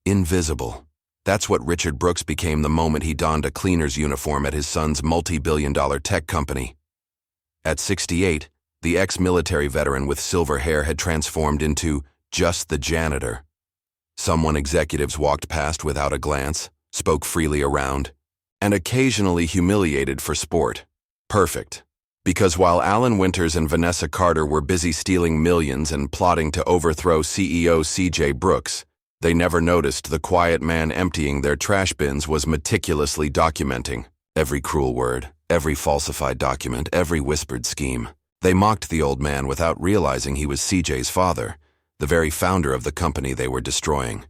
Invisible. That's what Richard Brooks became the moment he donned a cleaner's uniform at his son's multi-billion-dollar tech company. At 68, the ex-military veteran with silver hair had transformed into just the janitor. Someone executives walked past without a glance, spoke freely around, and occasionally humiliated for sport. Perfect. Because while Alan Winters and Vanessa Carter were busy stealing millions and plotting to overthrow CEO C.J. Brooks, they never noticed the quiet man emptying their trash bins was meticulously documenting every cruel word, every falsified document, every whispered scheme. They mocked the old man without realizing he was CJ's father, the very founder of the company they were destroying.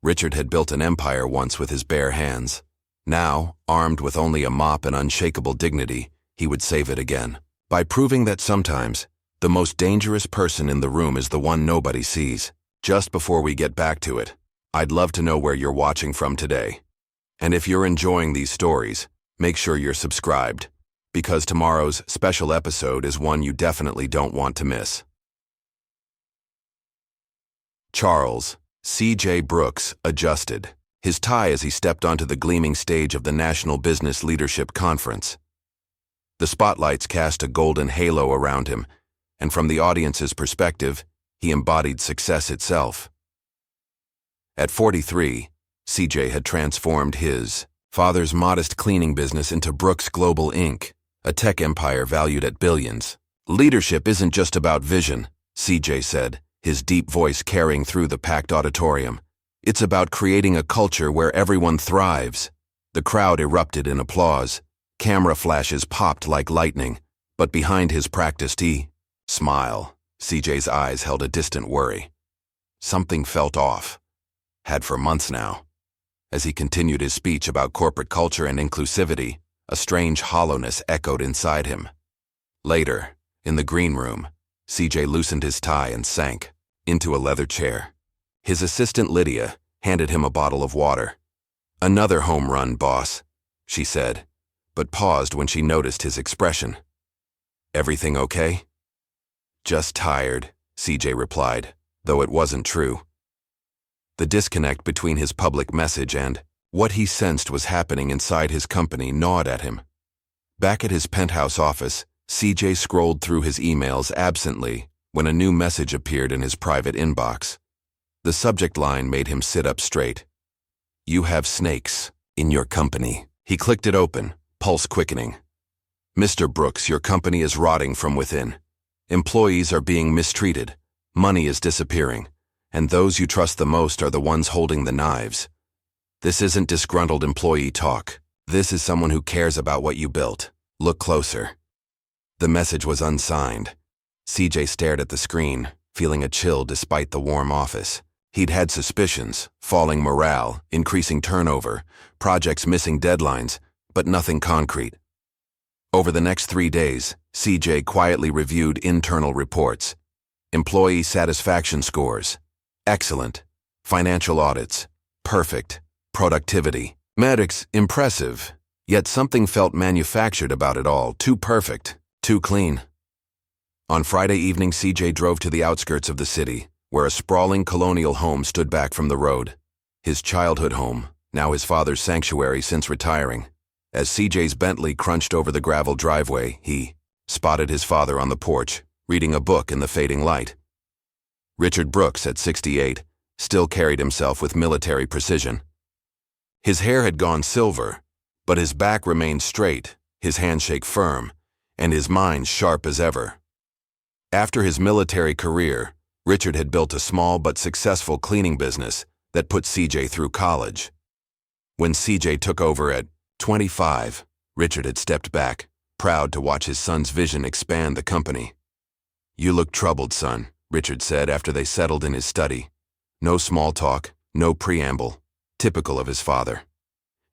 Richard had built an empire once with his bare hands. Now, armed with only a mop and unshakable dignity, he would save it again. By proving that sometimes, the most dangerous person in the room is the one nobody sees. Just before we get back to it, I'd love to know where you're watching from today. And if you're enjoying these stories, make sure you're subscribed, because tomorrow's special episode is one you definitely don't want to miss. Charles C.J. Brooks adjusted his tie as he stepped onto the gleaming stage of the National Business Leadership Conference. The spotlights cast a golden halo around him, and from the audience's perspective, he embodied success itself. At 43, CJ had transformed his father's modest cleaning business into Brooks Global Inc., a tech empire valued at billions. Leadership isn't just about vision, CJ said, his deep voice carrying through the packed auditorium. It's about creating a culture where everyone thrives. The crowd erupted in applause. Camera flashes popped like lightning, but behind his practiced smile, CJ's eyes held a distant worry. Something felt off. Had for months now. As he continued his speech about corporate culture and inclusivity, a strange hollowness echoed inside him. Later, in the green room, CJ loosened his tie and sank into a leather chair. His assistant Lydia handed him a bottle of water. "Another home run, boss," she said, but paused when she noticed his expression. "Everything okay?" "Just tired," CJ replied, though it wasn't true. The disconnect between his public message and what he sensed was happening inside his company gnawed at him. Back at his penthouse office, CJ scrolled through his emails absently when a new message appeared in his private inbox. The subject line made him sit up straight. "You have snakes in your company." He clicked it open, pulse quickening. "Mr. Brooks, your company is rotting from within. Employees are being mistreated, money is disappearing, and those you trust the most are the ones holding the knives. This isn't disgruntled employee talk. This is someone who cares about what you built. Look closer." The message was unsigned. CJ stared at the screen, feeling a chill despite the warm office. He'd had suspicions, falling morale, increasing turnover, projects missing deadlines, but nothing concrete. Over the next 3 days, CJ quietly reviewed internal reports. Employee satisfaction scores. Excellent. Financial audits. Perfect. Productivity. Metrics. Impressive. Yet something felt manufactured about it all. Too perfect. Too clean. On Friday evening, CJ drove to the outskirts of the city, where a sprawling colonial home stood back from the road. His childhood home, now his father's sanctuary since retiring. As CJ's Bentley crunched over the gravel driveway, he spotted his father on the porch, reading a book in the fading light. Richard Brooks, at 68, still carried himself with military precision. His hair had gone silver, but his back remained straight, his handshake firm, and his mind sharp as ever. After his military career, Richard had built a small but successful cleaning business that put CJ through college. When CJ took over at 25, Richard had stepped back, proud to watch his son's vision expand the company. "You look troubled, son," Richard said after they settled in his study. No small talk, no preamble, typical of his father.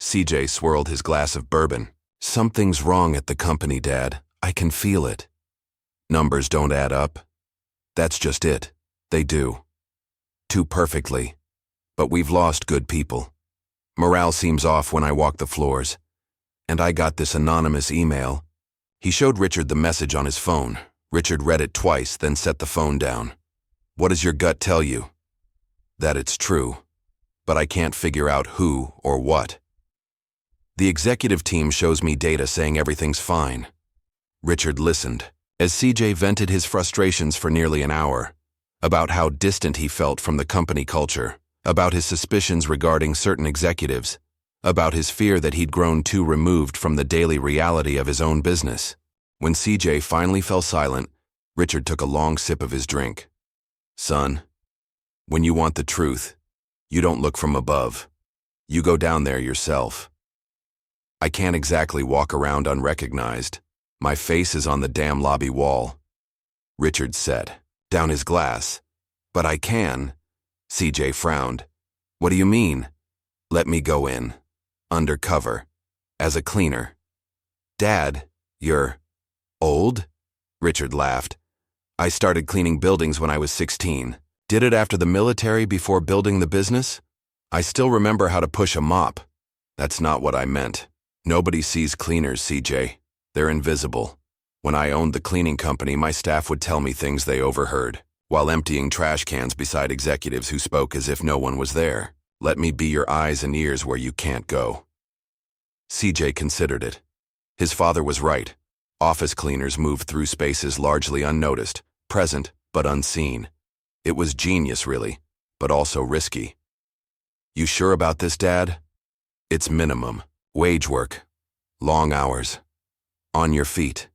CJ swirled his glass of bourbon. "Something's wrong at the company, Dad. I can feel it. Numbers don't add up. That's just it. They do. Too perfectly. But we've lost good people. Morale seems off when I walk the floors. And I got this anonymous email." He showed Richard the message on his phone. Richard read it twice, then set the phone down. "What does your gut tell you?" "That it's true." but I can't figure out who or what. The executive team shows me data saying everything's fine. Richard listened as CJ vented his frustrations for nearly an hour, about how distant he felt from the company culture, about his suspicions regarding certain executives, about his fear that he'd grown too removed from the daily reality of his own business. When CJ finally fell silent, Richard took a long sip of his drink. Son, when you want the truth, you don't look from above. You go down there yourself. I can't exactly walk around unrecognized. My face is on the damn lobby wall. Richard said, down his glass. But I can. CJ frowned. What do you mean? Let me go in. Undercover. As a cleaner. Dad, you're old? Richard laughed. I started cleaning buildings when I was 16. Did it after the military before building the business? I still remember how to push a mop. That's not what I meant. Nobody sees cleaners, CJ. They're invisible. When I owned the cleaning company, my staff would tell me things they overheard, while emptying trash cans beside executives who spoke as if no one was there. Let me be your eyes and ears where you can't go. CJ considered it. His father was right. Office cleaners moved through spaces largely unnoticed, present but unseen. It was genius, really, but also risky. You sure about this, Dad? It's minimum. Wage work. Long hours. On your feet.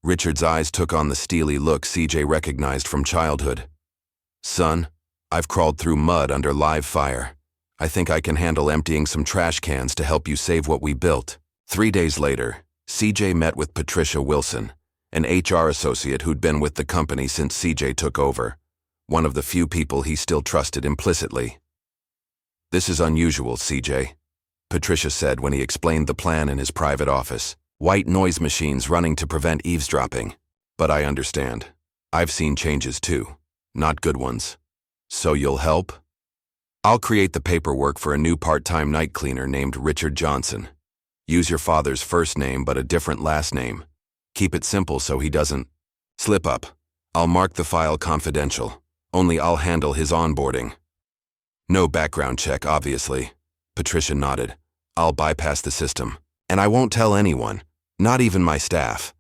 Richard's eyes took on the steely look CJ recognized from childhood. Son, I've crawled through mud under live fire. I think I can handle emptying some trash cans to help you save what we built. 3 days later, CJ met with Patricia Wilson, an HR associate who'd been with the company since CJ took over, one of the few people he still trusted implicitly. This is unusual, CJ, Patricia said when he explained the plan in his private office. White noise machines running to prevent eavesdropping. But I understand. I've seen changes too. Not good ones. So you'll help? I'll create the paperwork for a new part-time night cleaner named Richard Johnson. Use your father's first name but a different last name. Keep it simple so he doesn't slip up. I'll mark the file confidential. Only I'll handle his onboarding. No background check, obviously. Patricia nodded. I'll bypass the system. And I won't tell anyone, not even my staff.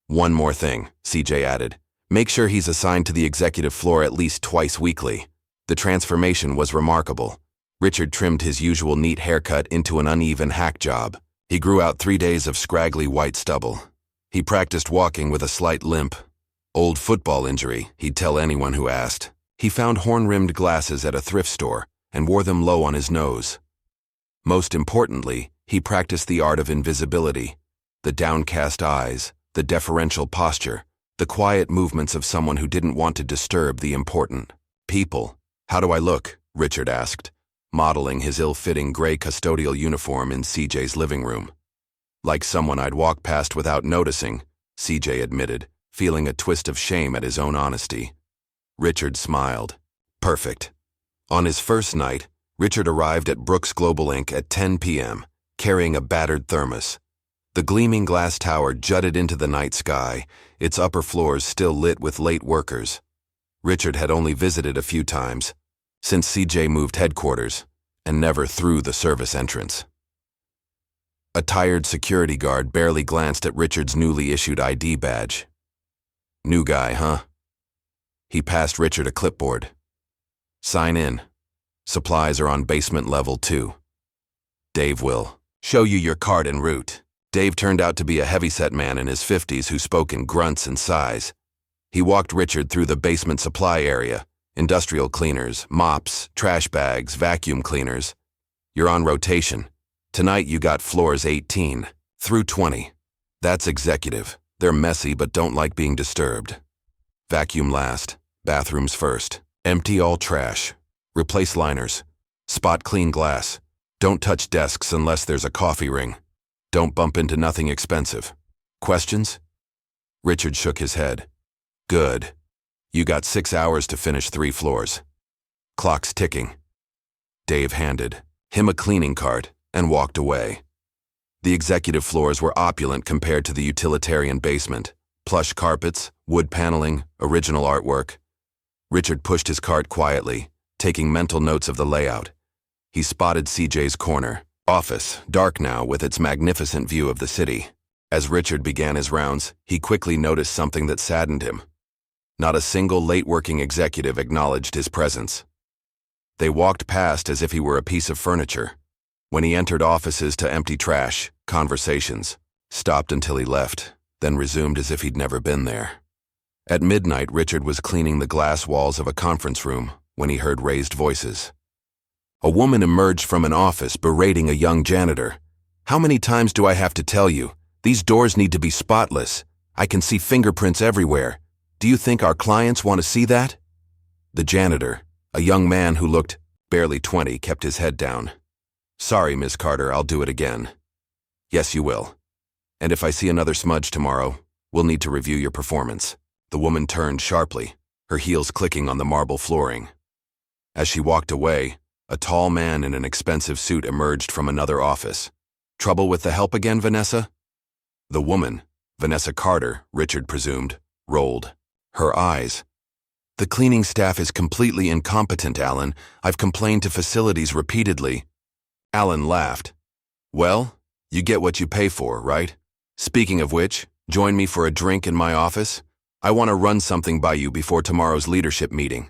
One more thing, CJ added. Make sure he's assigned to the executive floor at least twice weekly. The transformation was remarkable. Richard trimmed his usual neat haircut into an uneven hack job. He grew out 3 days of scraggly white stubble. He practiced walking with a slight limp. Old football injury, he'd tell anyone who asked. He found horn-rimmed glasses at a thrift store and wore them low on his nose. Most importantly, he practiced the art of invisibility, the downcast eyes, the deferential posture, the quiet movements of someone who didn't want to disturb the important people. How do I look? Richard asked, modeling his ill-fitting gray custodial uniform in CJ's living room. Like someone I'd walk past without noticing, CJ admitted, feeling a twist of shame at his own honesty. Richard smiled. Perfect. On his first night, Richard arrived at Brooks Global Inc. at 10 p.m., carrying a battered thermos. The gleaming glass tower jutted into the night sky, its upper floors still lit with late workers. Richard had only visited a few times, since CJ moved headquarters, and never through the service entrance. A tired security guard barely glanced at Richard's newly issued ID badge. New guy, huh? He passed Richard a clipboard. Sign in. Supplies are on basement level 2. Dave will show you your card en route. Dave turned out to be a heavyset man in his 50s who spoke in grunts and sighs. He walked Richard through the basement supply area, industrial cleaners, mops, trash bags, vacuum cleaners. You're on rotation. Tonight you got floors 18 through 20. That's executive. They're messy but don't like being disturbed. Vacuum last, bathrooms first. Empty all trash. Replace liners. Spot clean glass. Don't touch desks unless there's a coffee ring. Don't bump into nothing expensive. Questions? Richard shook his head. Good. You got 6 hours to finish 3 floors. Clock's ticking. Dave handed him a cleaning cart and walked away. The executive floors were opulent compared to the utilitarian basement. Plush carpets, wood paneling, original artwork. Richard pushed his cart quietly, taking mental notes of the layout. he spotted CJ's corner office, dark now with its magnificent view of the city. As Richard began his rounds, he quickly noticed something that saddened him. Not a single late-working executive acknowledged his presence. They walked past as if he were a piece of furniture. When he entered offices to empty trash, conversations stopped until he left, then resumed as if he'd never been there. At midnight, Richard was cleaning the glass walls of a conference room when he heard raised voices. A woman emerged from an office berating a young janitor. "How many times do I have to tell you? These doors need to be spotless. I can see fingerprints everywhere. Do you think our clients want to see that?" The janitor, a young man who looked barely 20, kept his head down. "Sorry, Miss Carter, I'll do it again." "Yes, you will. And if I see another smudge tomorrow, we'll need to review your performance." The woman turned sharply, her heels clicking on the marble flooring. As she walked away, a tall man in an expensive suit emerged from another office. "Trouble with the help again, Vanessa?" The woman, Vanessa Carter, Richard presumed, rolled her eyes. "The cleaning staff is completely incompetent, Alan. I've complained to facilities repeatedly." Alan laughed. "Well, you get what you pay for, right? Speaking of which, join me for a drink in my office. I want to run something by you before tomorrow's leadership meeting."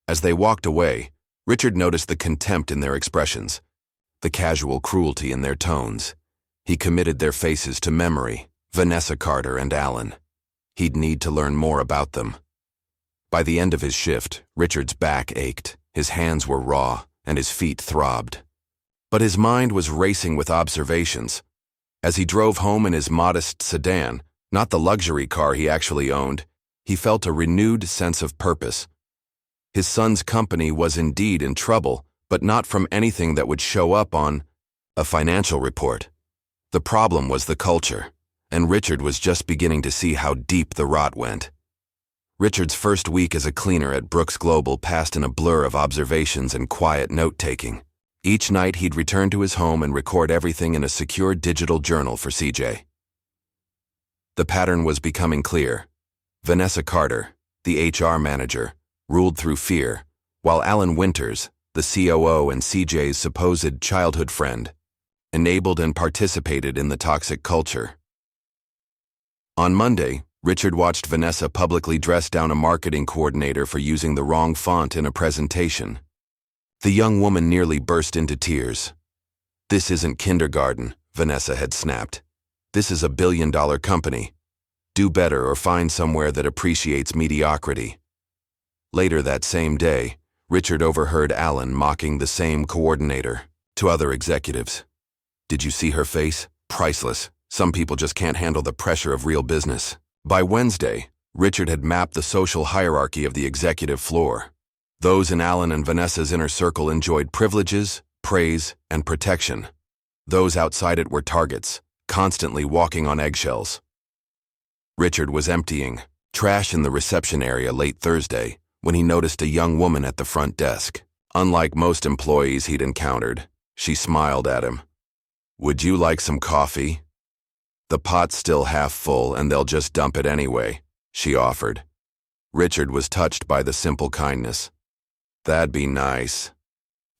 As they walked away, Richard noticed the contempt in their expressions, the casual cruelty in their tones. He committed their faces to memory, Vanessa Carter and Alan. He'd need to learn more about them. By the end of his shift, Richard's back ached, his hands were raw, and his feet throbbed. But his mind was racing with observations. As he drove home in his modest sedan, not the luxury car he actually owned, he felt a renewed sense of purpose. His son's company was indeed in trouble, but not from anything that would show up on a financial report. The problem was the culture, and Richard was just beginning to see how deep the rot went. Richard's first week as a cleaner at Brooks Global passed in a blur of observations and quiet note-taking. Each night he'd return to his home and record everything in a secure digital journal for CJ. The pattern was becoming clear. Vanessa Carter, the HR manager, ruled through fear, while Alan Winters, the COO and CJ's supposed childhood friend, enabled and participated in the toxic culture. On Monday, Richard watched Vanessa publicly dress down a marketing coordinator for using the wrong font in a presentation. The young woman nearly burst into tears. "This isn't kindergarten," Vanessa had snapped. "This is a billion-dollar company. Do better or find somewhere that appreciates mediocrity." Later that same day, Richard overheard Alan mocking the same coordinator to other executives. "Did you see her face? Priceless. Some people just can't handle the pressure of real business." By Wednesday, Richard had mapped the social hierarchy of the executive floor. Those in Alan and Vanessa's inner circle enjoyed privileges, praise, and protection. Those outside it were targets, constantly walking on eggshells. Richard was emptying trash in the reception area late Thursday when he noticed a young woman at the front desk. Unlike most employees he'd encountered, she smiled at him. "Would you like some coffee?" "The pot's still half full and they'll just dump it anyway," she offered. Richard was touched by the simple kindness. "That'd be nice.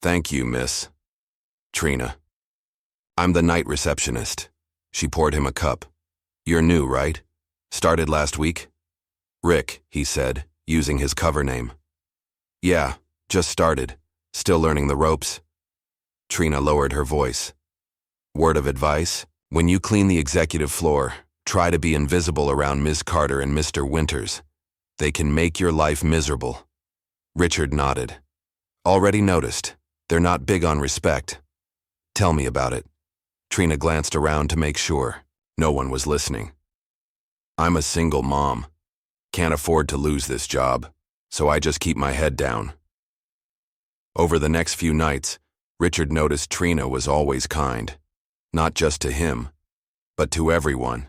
Thank you, Miss Trina." "I'm the night receptionist." She poured him a cup. "You're new, right? Started last week?" "Rick," he said, using his cover name. "Yeah, just started. Still learning the ropes." Trina lowered her voice. "Word of advice? When you clean the executive floor, try to be invisible around Ms. Carter and Mr. Winters. They can make your life miserable." Richard nodded. "Already noticed. They're not big on respect." "Tell me about it." Trina glanced around to make sure no one was listening. "I'm a single mom. Can't afford to lose this job, so I just keep my head down." Over the next few nights, Richard noticed Trina was always kind. Not just to him, but to everyone.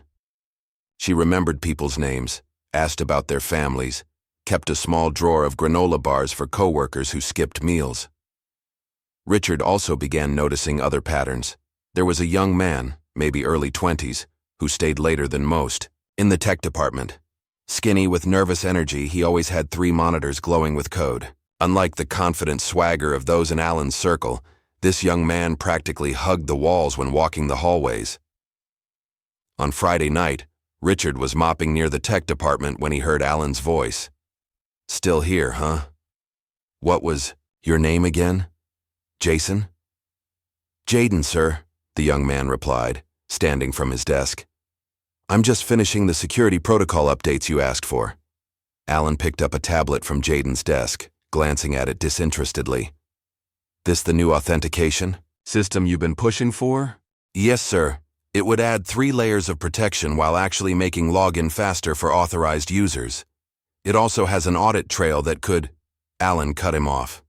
She remembered people's names, asked about their families, kept a small drawer of granola bars for coworkers who skipped meals. Richard also began noticing other patterns. There was a young man, maybe early 20s, who stayed later than most, in the tech department. Skinny with nervous energy, he always had 3 monitors glowing with code. Unlike the confident swagger of those in Alan's circle, This young man practically hugged the walls when walking the hallways. On Friday night, Richard was mopping near the tech department when he heard Alan's voice. "Still here, huh? What was your name again? Jason?" "Jaden, sir," the young man replied, standing from his desk. "I'm just finishing the security protocol updates you asked for." Alan picked up a tablet from Jaden's desk, glancing at it disinterestedly. "This the new authentication system you've been pushing for?" "Yes, sir. It would add 3 layers of protection while actually making login faster for authorized users. It also has an audit trail that could—" Alan cut him off.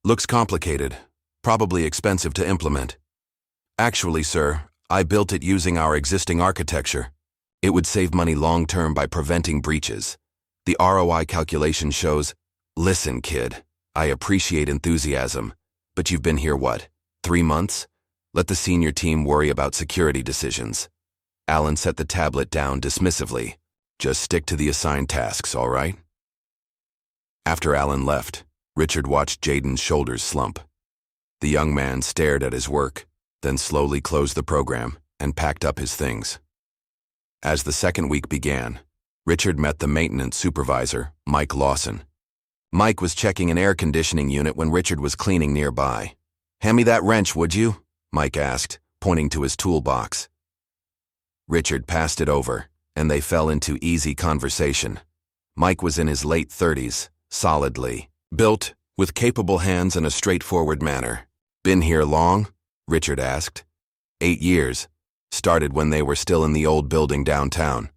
"Looks complicated, probably expensive to implement." "Actually, sir, I built it using our existing architecture. It would save money long-term by preventing breaches. The ROI calculation shows—" "Listen, kid, I appreciate enthusiasm, but you've been here what, 3 months? Let the senior team worry about security decisions." Alan set the tablet down dismissively. "Just stick to the assigned tasks, all right?" After Alan left, Richard watched Jaden's shoulders slump. The young man stared at his work, then slowly closed the program and packed up his things. As the second week began, Richard met the maintenance supervisor, Mike Lawson. Mike was checking an air conditioning unit when Richard was cleaning nearby. "Hand me that wrench, would you?" Mike asked, pointing to his toolbox. Richard passed it over, and they fell into easy conversation. Mike was in his late 30s, solidly built, with capable hands and a straightforward manner. "Been here long?" Richard asked. 8 years. Started when they were still in the old building downtown.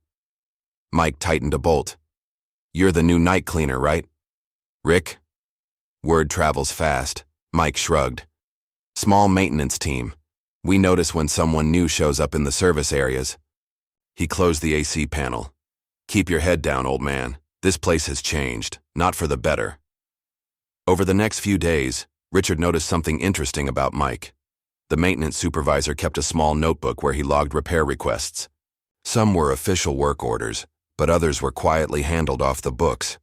Mike tightened a bolt. "You're the new night cleaner, right?" "Rick?" "Word travels fast." Mike shrugged. "Small maintenance team. We notice when someone new shows up in the service areas." He closed the AC panel. "Keep your head down, old man. This place has changed, not for the better." Over the next few days, Richard noticed something interesting about Mike. The maintenance supervisor kept a small notebook where he logged repair requests. Some were official work orders, but others were quietly handled off the books.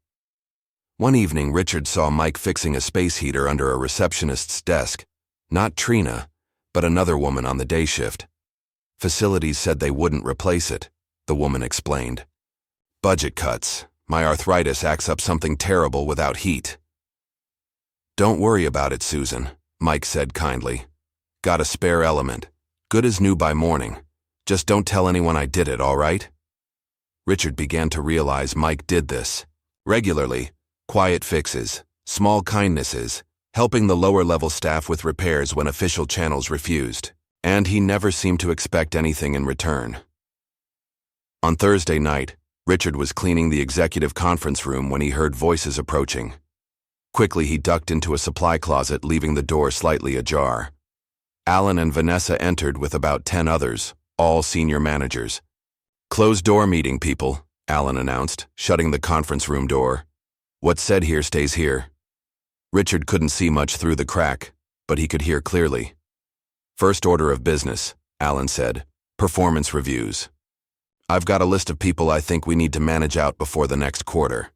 One evening, Richard saw Mike fixing a space heater under a receptionist's desk. Not Trina, but another woman on the day shift. Facilities said they wouldn't replace it, the woman explained. "Budget cuts. My arthritis acts up something terrible without heat." "Don't worry about it, Susan," Mike said kindly. "Got a spare element. Good as new by morning. Just don't tell anyone I did it, all right?" Richard began to realize Mike did this regularly. Quiet fixes, small kindnesses, helping the lower-level staff with repairs when official channels refused. And he never seemed to expect anything in return. On Thursday night, Richard was cleaning the executive conference room when he heard voices approaching. Quickly, he ducked into a supply closet, leaving the door slightly ajar. Alan and Vanessa entered with about 10 others, all senior managers. "Closed-door meeting, people," Alan announced, shutting the conference room door. "What's said here stays here." Richard couldn't see much through the crack, but he could hear clearly. "First order of business," Alan said. "Performance reviews. I've got a list of people I think we need to manage out before the next quarter.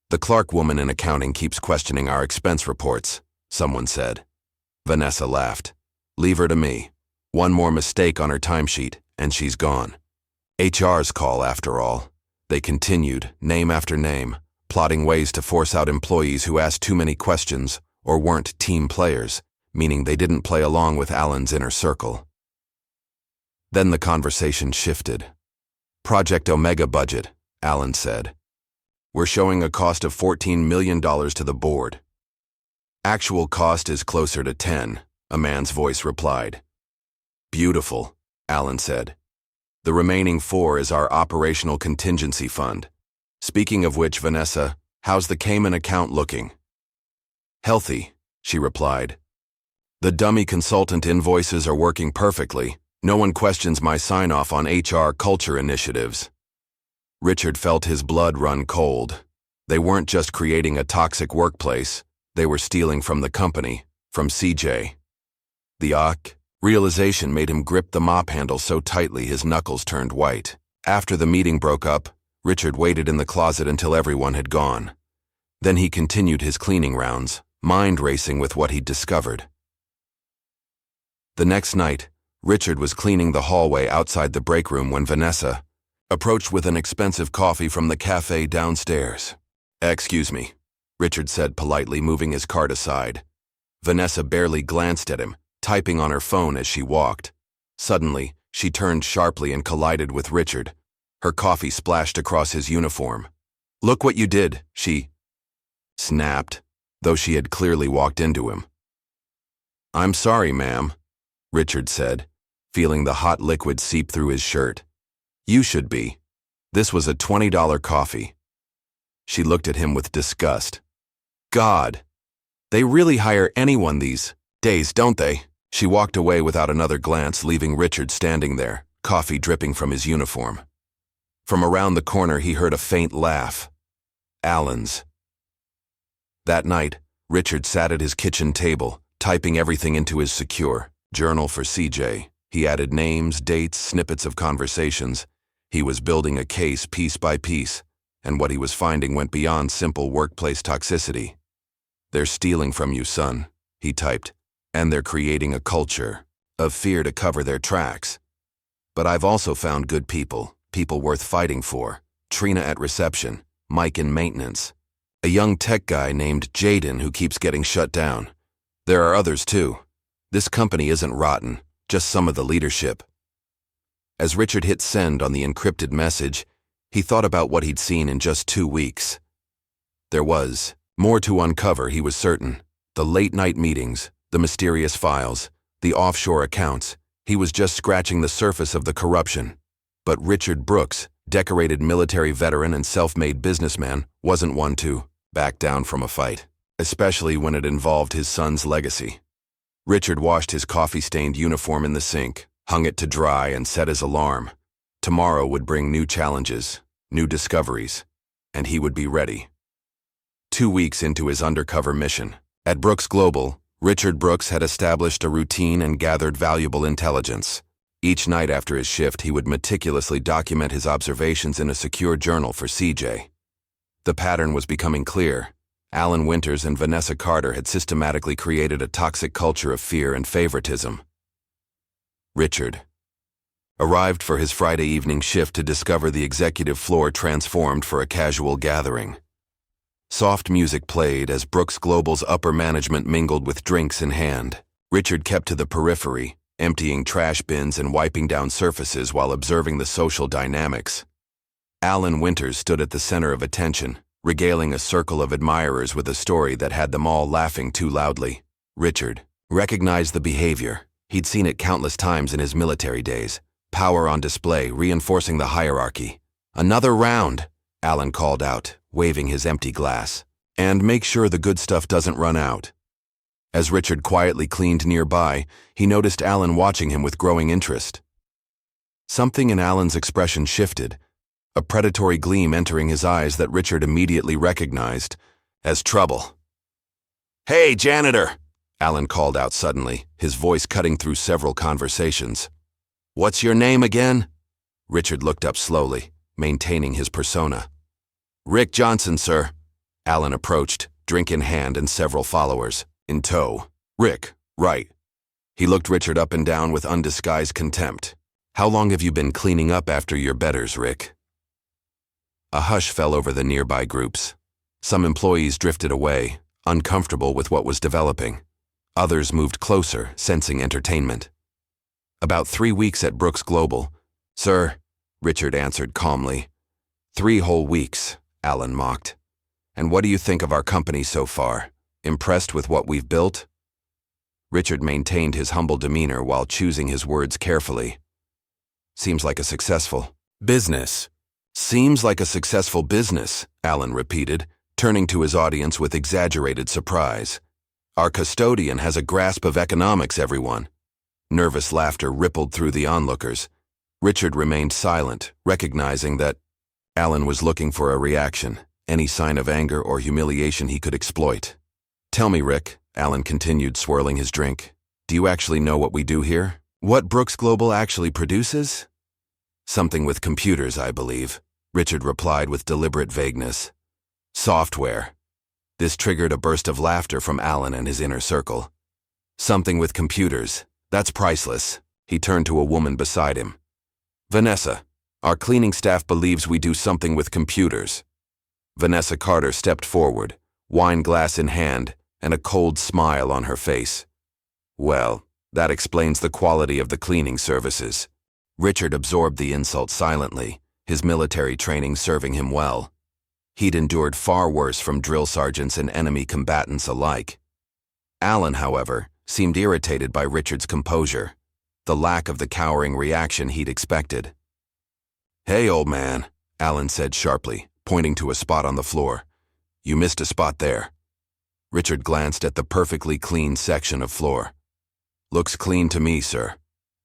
The Clark woman in accounting keeps questioning our expense reports," someone said. Vanessa laughed. "Leave her to me. One more mistake on her timesheet, and she's gone." HR's call, after all. They continued, name after name, plotting ways to force out employees who asked too many questions or weren't team players, meaning they didn't play along with Alan's inner circle. Then the conversation shifted. "Project Omega budget," Alan said. "We're showing a cost of $14 million to the board." "Actual cost is closer to 10, a man's voice replied. "Beautiful," Alan said. "The remaining 4 is our operational contingency fund. Speaking of which, Vanessa, how's the Cayman account looking?" "Healthy," she replied. "The dummy consultant invoices are working perfectly. No one questions my sign-off on HR culture initiatives." Richard felt his blood run cold. They weren't just creating a toxic workplace. They were stealing from the company, from CJ. The realization made him grip the mop handle so tightly his knuckles turned white. After the meeting broke up, Richard waited in the closet until everyone had gone. Then he continued his cleaning rounds, mind racing with what he'd discovered. The next night, Richard was cleaning the hallway outside the break room when Vanessa approached with an expensive coffee from the cafe downstairs. "Excuse me," Richard said politely, moving his cart aside. Vanessa barely glanced at him, typing on her phone as she walked. Suddenly, she turned sharply and collided with Richard. Her coffee splashed across his uniform. "Look what you did," she snapped, though she had clearly walked into him. "I'm sorry, ma'am," Richard said, feeling the hot liquid seep through his shirt. "You should be. This was a $20 coffee." She looked at him with disgust. "God, they really hire anyone these days, don't they?" She walked away without another glance, leaving Richard standing there, coffee dripping from his uniform. From around the corner, he heard a faint laugh. Alan's. That night, Richard sat at his kitchen table, typing everything into his secure journal for CJ. He added names, dates, snippets of conversations. He was building a case piece by piece, and what he was finding went beyond simple workplace toxicity. "They're stealing from you, son," he typed, "and they're creating a culture of fear to cover their tracks. But I've also found good people worth fighting for. Trina at reception, Mike in maintenance, a young tech guy named Jaden who keeps getting shut down. There are others too. This company isn't rotten, just some of the leadership." As Richard hit send on the encrypted message, he thought about what he'd seen in just 2 weeks. There was more to uncover, he was certain. The late-night meetings, the mysterious files, the offshore accounts. He was just scratching the surface of the corruption. But Richard Brooks, decorated military veteran and self-made businessman, wasn't one to back down from a fight, especially when it involved his son's legacy. Richard washed his coffee-stained uniform in the sink, hung it to dry, and set his alarm. Tomorrow would bring new challenges, new discoveries, and he would be ready. 2 weeks into his undercover mission, at Brooks Global, Richard Brooks had established a routine and gathered valuable intelligence. Each night after his shift, he would meticulously document his observations in a secure journal for CJ. The pattern was becoming clear. Alan Winters and Vanessa Carter had systematically created a toxic culture of fear and favoritism. Richard arrived for his Friday evening shift to discover the executive floor transformed for a casual gathering. Soft music played as Brooks Global's upper management mingled with drinks in hand. Richard kept to the periphery, emptying trash bins and wiping down surfaces while observing the social dynamics. Alan Winters stood at the center of attention, regaling a circle of admirers with a story that had them all laughing too loudly. Richard recognized the behavior. He'd seen it countless times in his military days. Power on display, reinforcing the hierarchy. "Another round," Alan called out, waving his empty glass. "And make sure the good stuff doesn't run out." As Richard quietly cleaned nearby, he noticed Alan watching him with growing interest. Something in Alan's expression shifted, a predatory gleam entering his eyes that Richard immediately recognized as trouble. "Hey, janitor!" Alan called out suddenly, his voice cutting through several conversations. "What's your name again?" Richard looked up slowly, maintaining his persona. "Rick Johnson, sir." Alan approached, drink in hand and several followers in tow. "Rick, right." He looked Richard up and down with undisguised contempt. "How long have you been cleaning up after your betters, Rick?" A hush fell over the nearby groups. Some employees drifted away, uncomfortable with what was developing. Others moved closer, sensing entertainment. "About 3 weeks at Brooks Global, sir," Richard answered calmly. 3 whole weeks, Alan mocked. "And what do you think of our company so far? Impressed with what we've built?" Richard maintained his humble demeanor while choosing his words carefully. "Seems like a successful business." "Seems like a successful business," Alan repeated, turning to his audience with exaggerated surprise. "Our custodian has a grasp of economics, everyone." Nervous laughter rippled through the onlookers. Richard remained silent, recognizing that Alan was looking for a reaction, any sign of anger or humiliation he could exploit. "Tell me, Rick," Alan continued, swirling his drink, "do you actually know what we do here? What Brooks Global actually produces?" "Something with computers, I believe," Richard replied with deliberate vagueness. "Software." This triggered a burst of laughter from Alan and his inner circle. "Something with computers. That's priceless. He turned to a woman beside him. Vanessa, our cleaning staff believes we do something with computers. Vanessa Carter stepped forward, wine glass in hand, and a cold smile on her face. Well, that explains the quality of the cleaning services. Richard absorbed the insult silently, his military training serving him well. He'd endured far worse from drill sergeants and enemy combatants alike. Alan, however, seemed irritated by Richard's composure, the lack of the cowering reaction he'd expected. Hey, old man, Alan said sharply, pointing to a spot on the floor. You missed a spot there. Richard glanced at the perfectly clean section of floor. Looks clean to me, sir.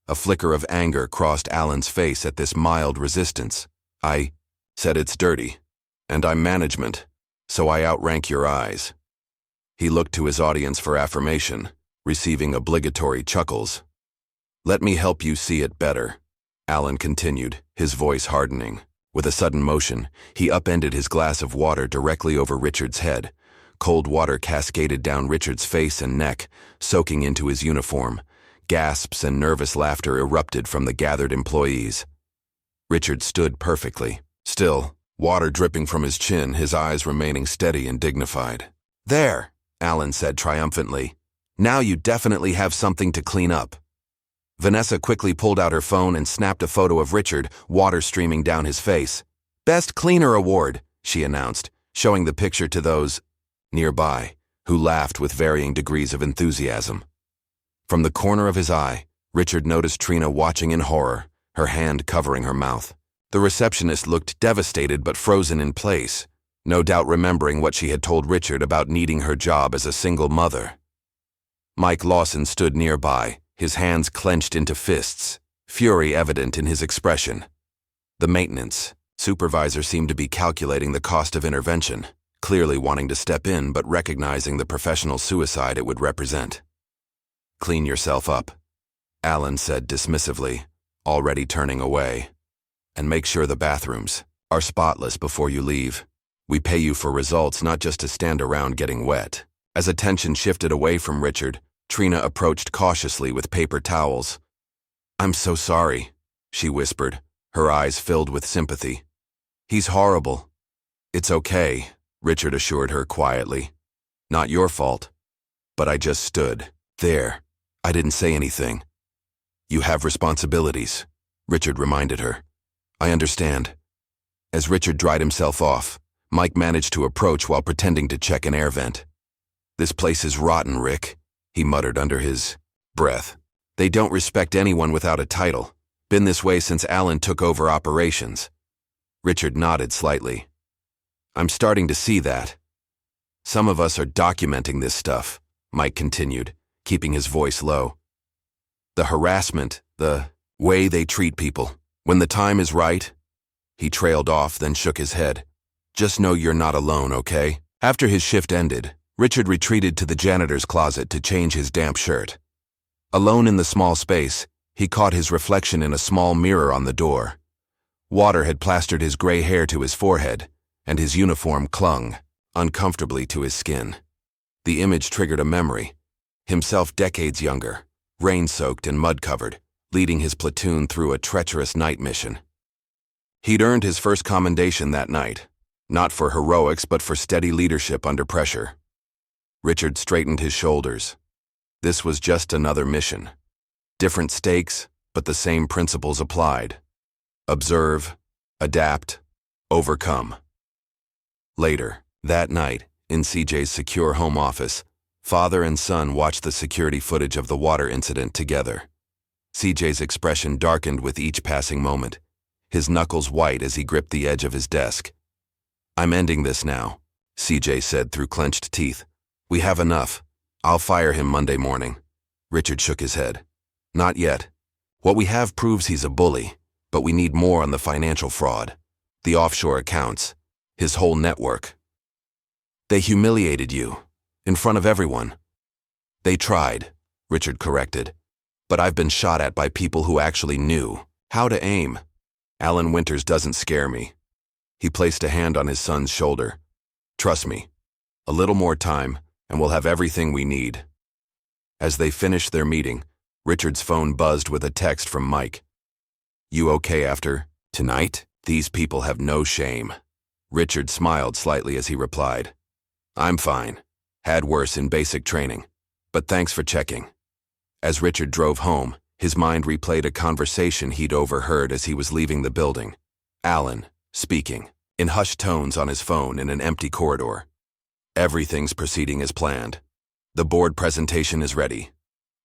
A flicker of anger crossed Alan's face at this mild resistance. I said it's dirty, and I'm management, so I outrank your eyes. He looked to his audience for affirmation, receiving obligatory chuckles. Let me help you see it better, Alan continued, his voice hardening. With a sudden motion, he upended his glass of water directly over Richard's head. Cold water cascaded down Richard's face and neck, soaking into his uniform. Gasps and nervous laughter erupted from the gathered employees. Richard stood perfectly, still, water dripping from his chin, his eyes remaining steady and dignified. There, Alan said triumphantly. Now you definitely have something to clean up. Vanessa quickly pulled out her phone and snapped a photo of Richard, water streaming down his face. Best Cleaner Award, she announced, showing the picture to those nearby, who laughed with varying degrees of enthusiasm. From the corner of his eye, Richard noticed Trina watching in horror, her hand covering her mouth. The receptionist looked devastated but frozen in place, no doubt remembering what she had told Richard about needing her job as a single mother. Mike Lawson stood nearby, his hands clenched into fists, fury evident in his expression. The maintenance supervisor seemed to be calculating the cost of intervention, clearly wanting to step in but recognizing the professional suicide it would represent. Clean yourself up, Alan said dismissively, already turning away. And make sure the bathrooms are spotless before you leave. We pay you for results, not just to stand around getting wet. As attention shifted away from Richard, Trina approached cautiously with paper towels. I'm so sorry, she whispered, her eyes filled with sympathy. He's horrible. It's okay, Richard assured her quietly. Not your fault. But I just stood there. I didn't say anything. You have responsibilities, Richard reminded her. I understand. As Richard dried himself off, Mike managed to approach while pretending to check an air vent. This place is rotten, Rick, he muttered under his breath. They don't respect anyone without a title. Been this way since Alan took over operations. Richard nodded slightly. I'm starting to see that. Some of us are documenting this stuff, Mike continued, keeping his voice low. The harassment, the way they treat people. When the time is right, he trailed off, then shook his head. Just know you're not alone, okay? After his shift ended, Richard retreated to the janitor's closet to change his damp shirt. Alone in the small space, he caught his reflection in a small mirror on the door. Water had plastered his gray hair to his forehead, and his uniform clung uncomfortably to his skin. The image triggered a memory. Himself decades younger, rain-soaked and mud-covered, leading his platoon through a treacherous night mission. He'd earned his first commendation that night, not for heroics but for steady leadership under pressure. Richard straightened his shoulders. This was just another mission. Different stakes, but the same principles applied. Observe, adapt, overcome. Later, that night, in CJ's secure home office, father and son watched the security footage of the water incident together. CJ's expression darkened with each passing moment, his knuckles white as he gripped the edge of his desk. I'm ending this now, CJ said through clenched teeth. We have enough. I'll fire him Monday morning. Richard shook his head. Not yet. What we have proves he's a bully, but we need more on the financial fraud, the offshore accounts, his whole network. They humiliated you, in front of everyone. They tried, Richard corrected, but I've been shot at by people who actually knew how to aim. Alan Winters doesn't scare me. He placed a hand on his son's shoulder. Trust me, a little more time, and we'll have everything we need. As they finished their meeting, Richard's phone buzzed with a text from Mike. "You okay after tonight? These people have no shame." Richard smiled slightly as he replied, "I'm fine. Had worse in basic training. But thanks for checking." As Richard drove home, his mind replayed a conversation he'd overheard as he was leaving the building. Alan, speaking, in hushed tones on his phone in an empty corridor. "Everything's proceeding as planned. The board presentation is ready.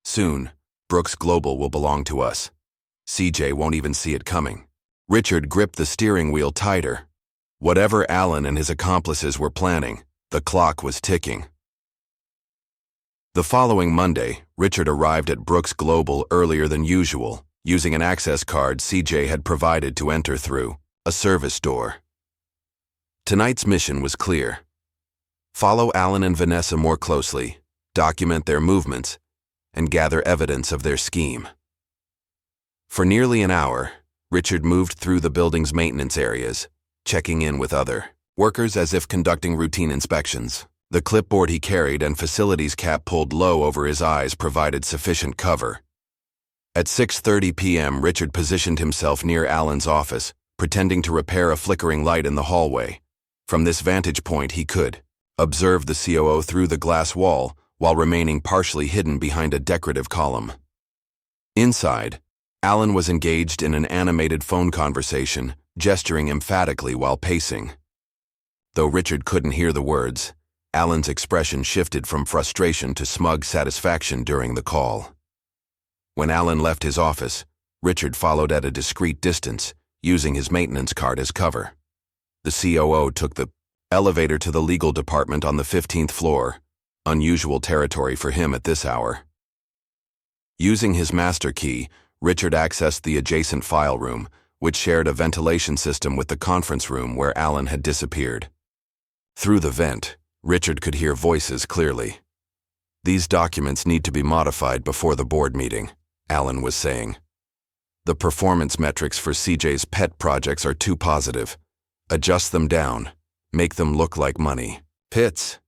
Soon, Brooks Global will belong to us. CJ won't even see it coming." Richard gripped the steering wheel tighter. Whatever Alan and his accomplices were planning, the clock was ticking. The following Monday, Richard arrived at Brooks Global earlier than usual, using an access card CJ had provided to enter through a service door. Tonight's mission was clear. Follow Alan and Vanessa more closely, document their movements, and gather evidence of their scheme. For nearly an hour, Richard moved through the building's maintenance areas, checking in with other workers as if conducting routine inspections. The clipboard he carried and facilities cap pulled low over his eyes provided sufficient cover. At 6:30 p.m., Richard positioned himself near Alan's office, pretending to repair a flickering light in the hallway. From this vantage point, he could observe the COO through the glass wall while remaining partially hidden behind a decorative column. Inside, Alan was engaged in an animated phone conversation, gesturing emphatically while pacing. Though Richard couldn't hear the words, Alan's expression shifted from frustration to smug satisfaction during the call. When Alan left his office, Richard followed at a discreet distance, using his maintenance card as cover. The COO took the elevator to the legal department on the 15th floor, unusual territory for him at this hour. Using his master key, Richard accessed the adjacent file room, which shared a ventilation system with the conference room where Alan had disappeared. Through the vent, Richard could hear voices clearly. "These documents need to be modified before the board meeting," Alan was saying. "The performance metrics for CJ's pet projects are too positive. Adjust them down. Make them look like money." "Pits?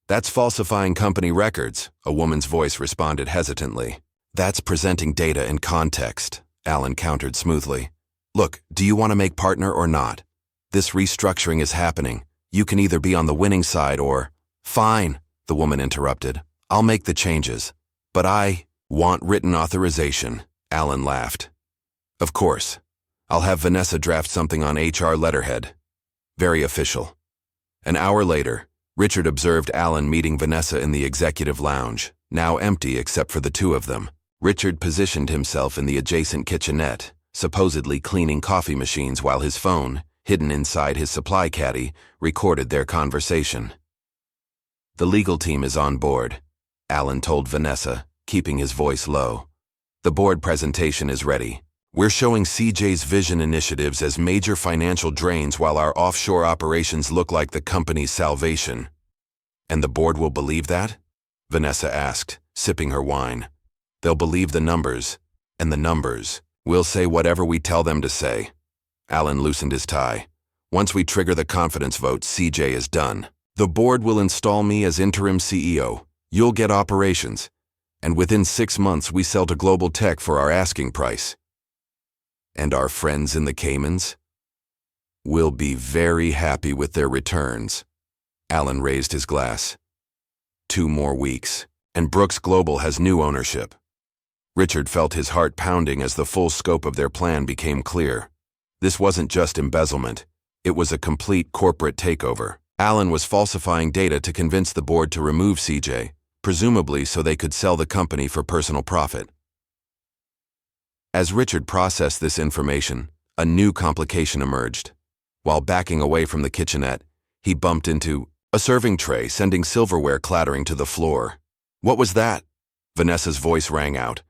That's falsifying company records," a woman's voice responded hesitantly. "That's presenting data in context," Alan countered smoothly. "Look, do you want to make partner or not? This restructuring is happening. You can either be on the winning side or—" "Fine," the woman interrupted. "I'll make the changes. But I want written authorization," Alan laughed. "Of course. I'll have Vanessa draft something on HR letterhead. Very official." An hour later, Richard observed Alan meeting Vanessa in the executive lounge, now empty except for the two of them. Richard positioned himself in the adjacent kitchenette, supposedly cleaning coffee machines while his phone, hidden inside his supply caddy, recorded their conversation. "The legal team is on board," Alan told Vanessa, keeping his voice low. "The board presentation is ready. We're showing CJ's vision initiatives as major financial drains while our offshore operations look like the company's salvation." "And the board will believe that?" Vanessa asked, sipping her wine. "They'll believe the numbers, and the numbers will say whatever we tell them to say." Alan loosened his tie. "Once we trigger the confidence vote, CJ is done. The board will install me as interim CEO. You'll get operations. And within 6 months, we sell to Global Tech for our asking price. And our friends in the Caymans will be very happy with their returns." Alan raised his glass. 2 more weeks, and Brooks Global has new ownership. Richard felt his heart pounding as the full scope of their plan became clear. This wasn't just embezzlement. It was a complete corporate takeover. Alan was falsifying data to convince the board to remove CJ, presumably so they could sell the company for personal profit. As Richard processed this information, a new complication emerged. While backing away from the kitchenette, he bumped into a serving tray, sending silverware clattering to the floor. "What was that?" Vanessa's voice rang out.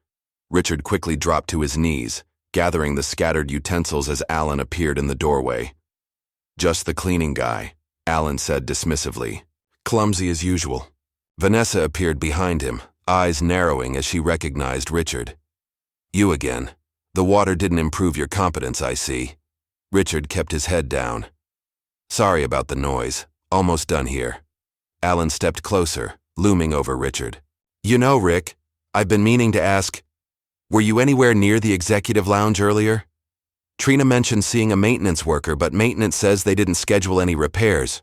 Richard quickly dropped to his knees, gathering the scattered utensils as Alan appeared in the doorway. "Just the cleaning guy," Alan said dismissively. "Clumsy as usual." Vanessa appeared behind him, eyes narrowing as she recognized Richard. "You again. The water didn't improve your competence, I see." Richard kept his head down. "Sorry about the noise. Almost done here." Alan stepped closer, looming over Richard. "You know, Rick, I've been meaning to ask." Were you anywhere near the executive lounge earlier? Trina mentioned seeing a maintenance worker, but maintenance says they didn't schedule any repairs.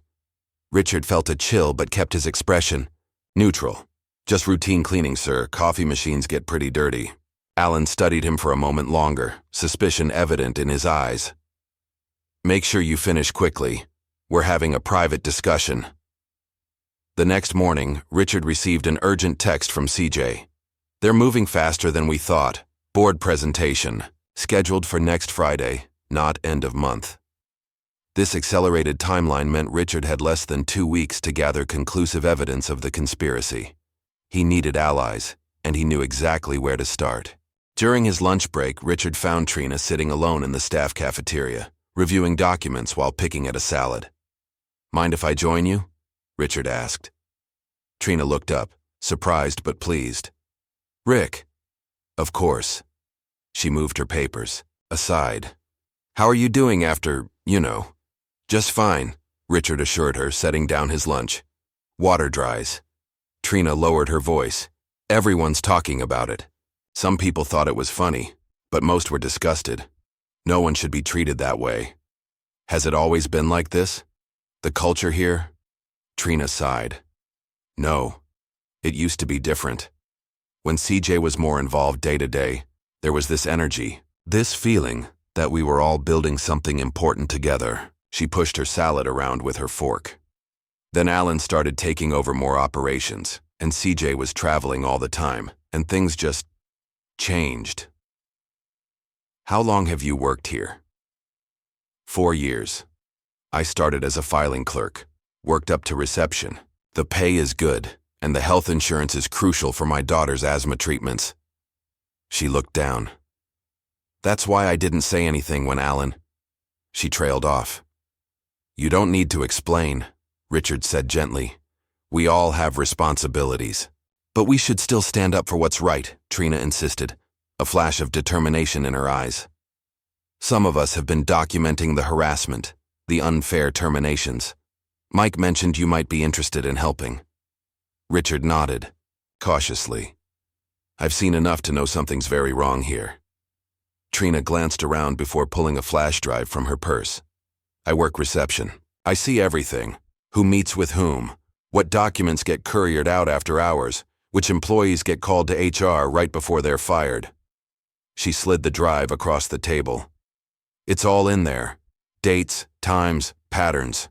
Richard felt a chill but kept his expression neutral. Just routine cleaning, sir. Coffee machines get pretty dirty. Alan studied him for a moment longer, suspicion evident in his eyes. Make sure you finish quickly. We're having a private discussion. The next morning, Richard received an urgent text from CJ. They're moving faster than we thought. Board presentation, scheduled for next Friday, not end of month. This accelerated timeline meant Richard had less than 2 weeks to gather conclusive evidence of the conspiracy. He needed allies, and he knew exactly where to start. During his lunch break, Richard found Trina sitting alone in the staff cafeteria, reviewing documents while picking at a salad. Mind if I join you? Richard asked. Trina looked up, surprised but pleased. Rick. Of course. She moved her papers aside. How are you doing after, Just fine, Richard assured her, setting down his lunch. Water dries. Trina lowered her voice. Everyone's talking about it. Some people thought it was funny, but most were disgusted. No one should be treated that way. Has it always been like this? The culture here? Trina sighed. No. It used to be different. When CJ was more involved day to day, there was this energy, this feeling that we were all building something important together. She pushed her salad around with her fork. Then Alan started taking over more operations, and CJ was traveling all the time, and things just changed. How long have you worked here? 4 years. I started as a filing clerk, worked up to reception. The pay is good, and the health insurance is crucial for my daughter's asthma treatments. She looked down. That's why I didn't say anything when Alan. She trailed off. You don't need to explain, Richard said gently. We all have responsibilities. But we should still stand up for what's right, Trina insisted, a flash of determination in her eyes. Some of us have been documenting the harassment, the unfair terminations. Mike mentioned you might be interested in helping. Richard nodded, cautiously. I've seen enough to know something's very wrong here. Trina glanced around before pulling a flash drive from her purse. I work reception. I see everything. Who meets with whom? What documents get couriered out after hours? Which employees get called to HR right before they're fired? She slid the drive across the table. It's all in there. Dates, times, patterns.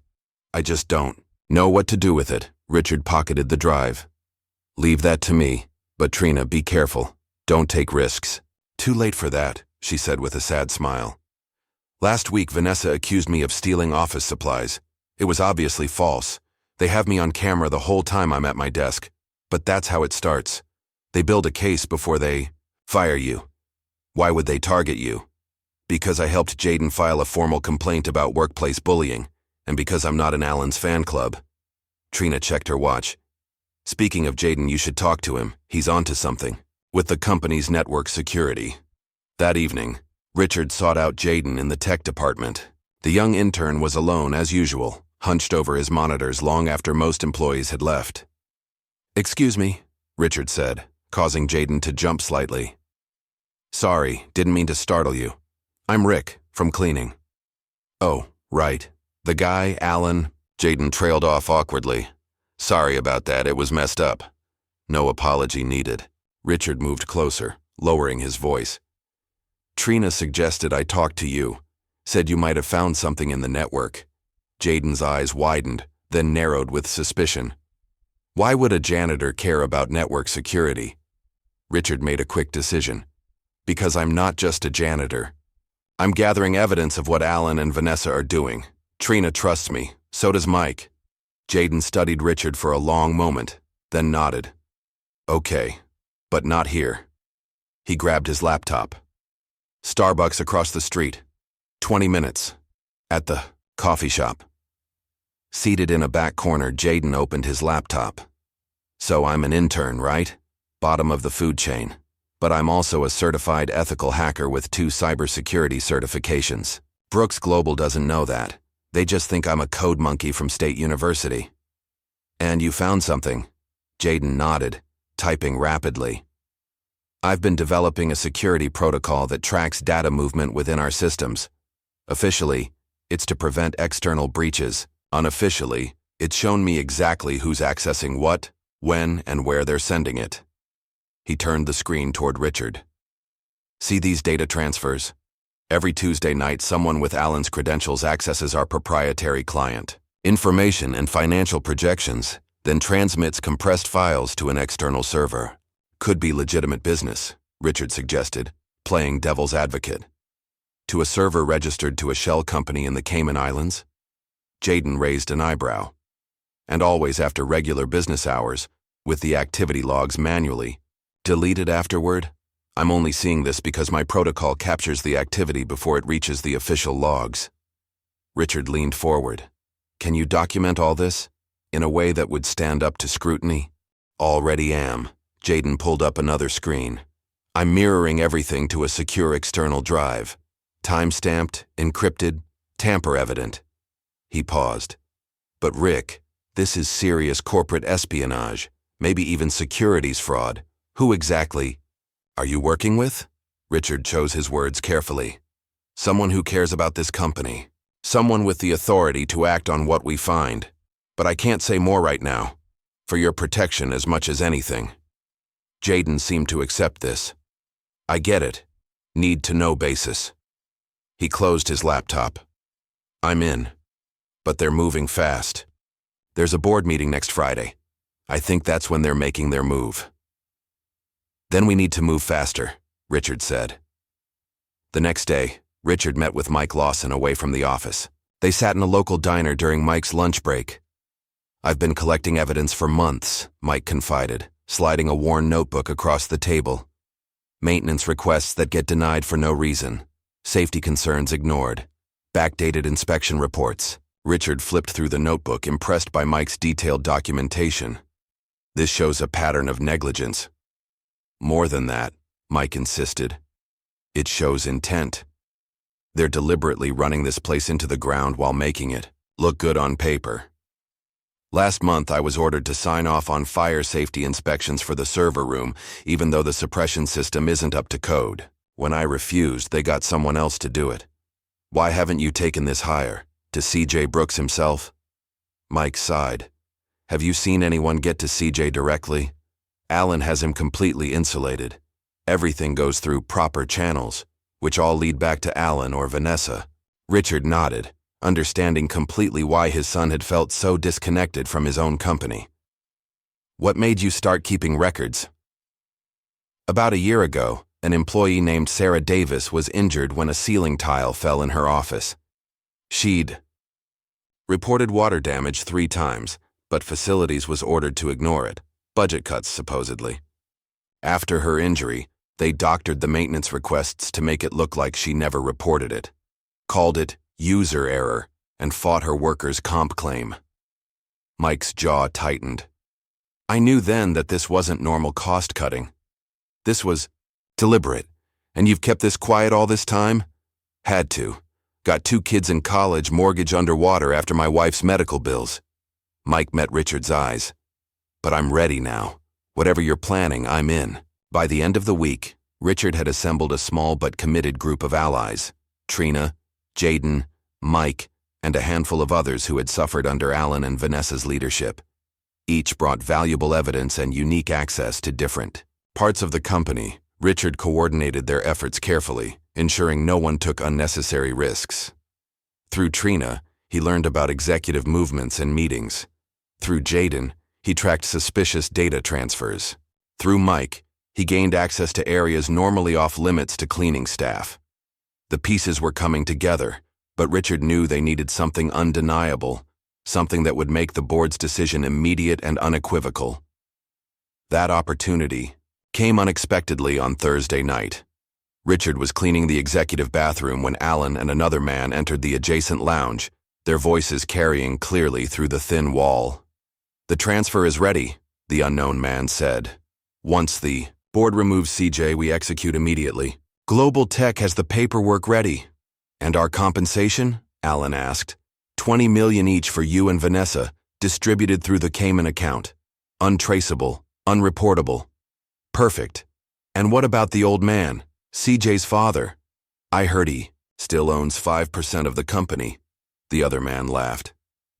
I just don't know what to do with it. Richard pocketed the drive. Leave that to me, but Trina, be careful. Don't take risks. Too late for that, she said with a sad smile. Last week, Vanessa accused me of stealing office supplies. It was obviously false. They have me on camera the whole time I'm at my desk. But that's how it starts. They build a case before they fire you. Why would they target you? Because I helped Jaden file a formal complaint about workplace bullying, and because I'm not in Alan's fan club. Trina checked her watch. Speaking of Jaden, you should talk to him. He's onto something. With the company's network security. That evening, Richard sought out Jaden in the tech department. The young intern was alone as usual, hunched over his monitors long after most employees had left. Excuse me, Richard said, causing Jaden to jump slightly. Sorry, didn't mean to startle you. I'm Rick, from cleaning. Oh, right. The guy, Alan. Jaden trailed off awkwardly. Sorry about that, it was messed up. No apology needed. Richard moved closer, lowering his voice. Trina suggested I talk to you. Said you might have found something in the network. Jaden's eyes widened, then narrowed with suspicion. Why would a janitor care about network security? Richard made a quick decision. Because I'm not just a janitor. I'm gathering evidence of what Alan and Vanessa are doing. Trina trusts me, so does Mike. Jaden studied Richard for a long moment, then nodded. Okay, but not here. He grabbed his laptop. Starbucks across the street. 20 minutes. At the coffee shop. Seated in a back corner, Jaden opened his laptop. So I'm an intern, right? Bottom of the food chain. But I'm also a certified ethical hacker with 2 cybersecurity certifications. Brooks Global doesn't know that. They just think I'm a code monkey from State University. And you found something? Jaden nodded, typing rapidly. I've been developing a security protocol that tracks data movement within our systems. Officially, it's to prevent external breaches. Unofficially, it's shown me exactly who's accessing what, when, and where they're sending it. He turned the screen toward Richard. See these data transfers? Every Tuesday night, someone with Alan's credentials accesses our proprietary client information and financial projections, then transmits compressed files to an external server. Could be legitimate business, Richard suggested, playing devil's advocate. To a server registered to a shell company in the Cayman Islands? Jaden raised an eyebrow. And always after regular business hours, with the activity logs manually deleted afterward? I'm only seeing this because my protocol captures the activity before it reaches the official logs. Richard leaned forward. Can you document all this? In a way that would stand up to scrutiny? Already am. Jaden pulled up another screen. I'm mirroring everything to a secure external drive. Time-stamped, encrypted, tamper-evident. He paused. But Rick, this is serious corporate espionage, maybe even securities fraud. Who exactly are you working with? Richard chose his words carefully. Someone who cares about this company. Someone with the authority to act on what we find. But I can't say more right now. For your protection as much as anything. Jaden seemed to accept this. I get it. Need-to-know basis. He closed his laptop. I'm in. But they're moving fast. There's a board meeting next Friday. I think that's when they're making their move. Then we need to move faster, Richard said. The next day, Richard met with Mike Lawson away from the office. They sat in a local diner during Mike's lunch break. I've been collecting evidence for months, Mike confided, sliding a worn notebook across the table. Maintenance requests that get denied for no reason. Safety concerns ignored. Backdated inspection reports. Richard flipped through the notebook, impressed by Mike's detailed documentation. This shows a pattern of negligence. More than that, Mike insisted. It shows intent. They're deliberately running this place into the ground while making it look good on paper. Last month, I was ordered to sign off on fire safety inspections for the server room, even though the suppression system isn't up to code. When I refused, they got someone else to do it. Why haven't you taken this higher? To CJ Brooks himself? Mike sighed. Have you seen anyone get to CJ directly? Alan has him completely insulated. Everything goes through proper channels, which all lead back to Alan or Vanessa. Richard nodded, understanding completely why his son had felt so disconnected from his own company. What made you start keeping records? About a year ago, an employee named Sarah Davis was injured when a ceiling tile fell in her office. She'd reported water damage 3 times, but facilities was ordered to ignore it. Budget cuts, supposedly. After her injury, they doctored the maintenance requests to make it look like she never reported it. Called it user error and fought her workers' comp claim. Mike's jaw tightened. I knew then that this wasn't normal cost cutting. This was deliberate. And you've kept this quiet all this time? Had to. Got 2 kids in college, mortgage underwater after my wife's medical bills. Mike met Richard's eyes. But I'm ready now. Whatever you're planning, I'm in. By the end of the week, Richard had assembled a small but committed group of allies. Trina, Jaden, Mike, and a handful of others who had suffered under Alan and Vanessa's leadership. Each brought valuable evidence and unique access to different parts of the company. Richard coordinated their efforts carefully, ensuring no one took unnecessary risks. Through Trina, he learned about executive movements and meetings. Through Jaden, he tracked suspicious data transfers. Through Mike, he gained access to areas normally off-limits to cleaning staff. The pieces were coming together, but Richard knew they needed something undeniable, something that would make the board's decision immediate and unequivocal. That opportunity came unexpectedly on Thursday night. Richard was cleaning the executive bathroom when Alan and another man entered the adjacent lounge, their voices carrying clearly through the thin wall. The transfer is ready, the unknown man said. Once the board removes CJ, we execute immediately. Global Tech has the paperwork ready. And our compensation? Alan asked. 20 million each for you and Vanessa, distributed through the Cayman account. Untraceable, unreportable. Perfect. And what about the old man, CJ's father? I heard he still owns 5% of the company. The other man laughed.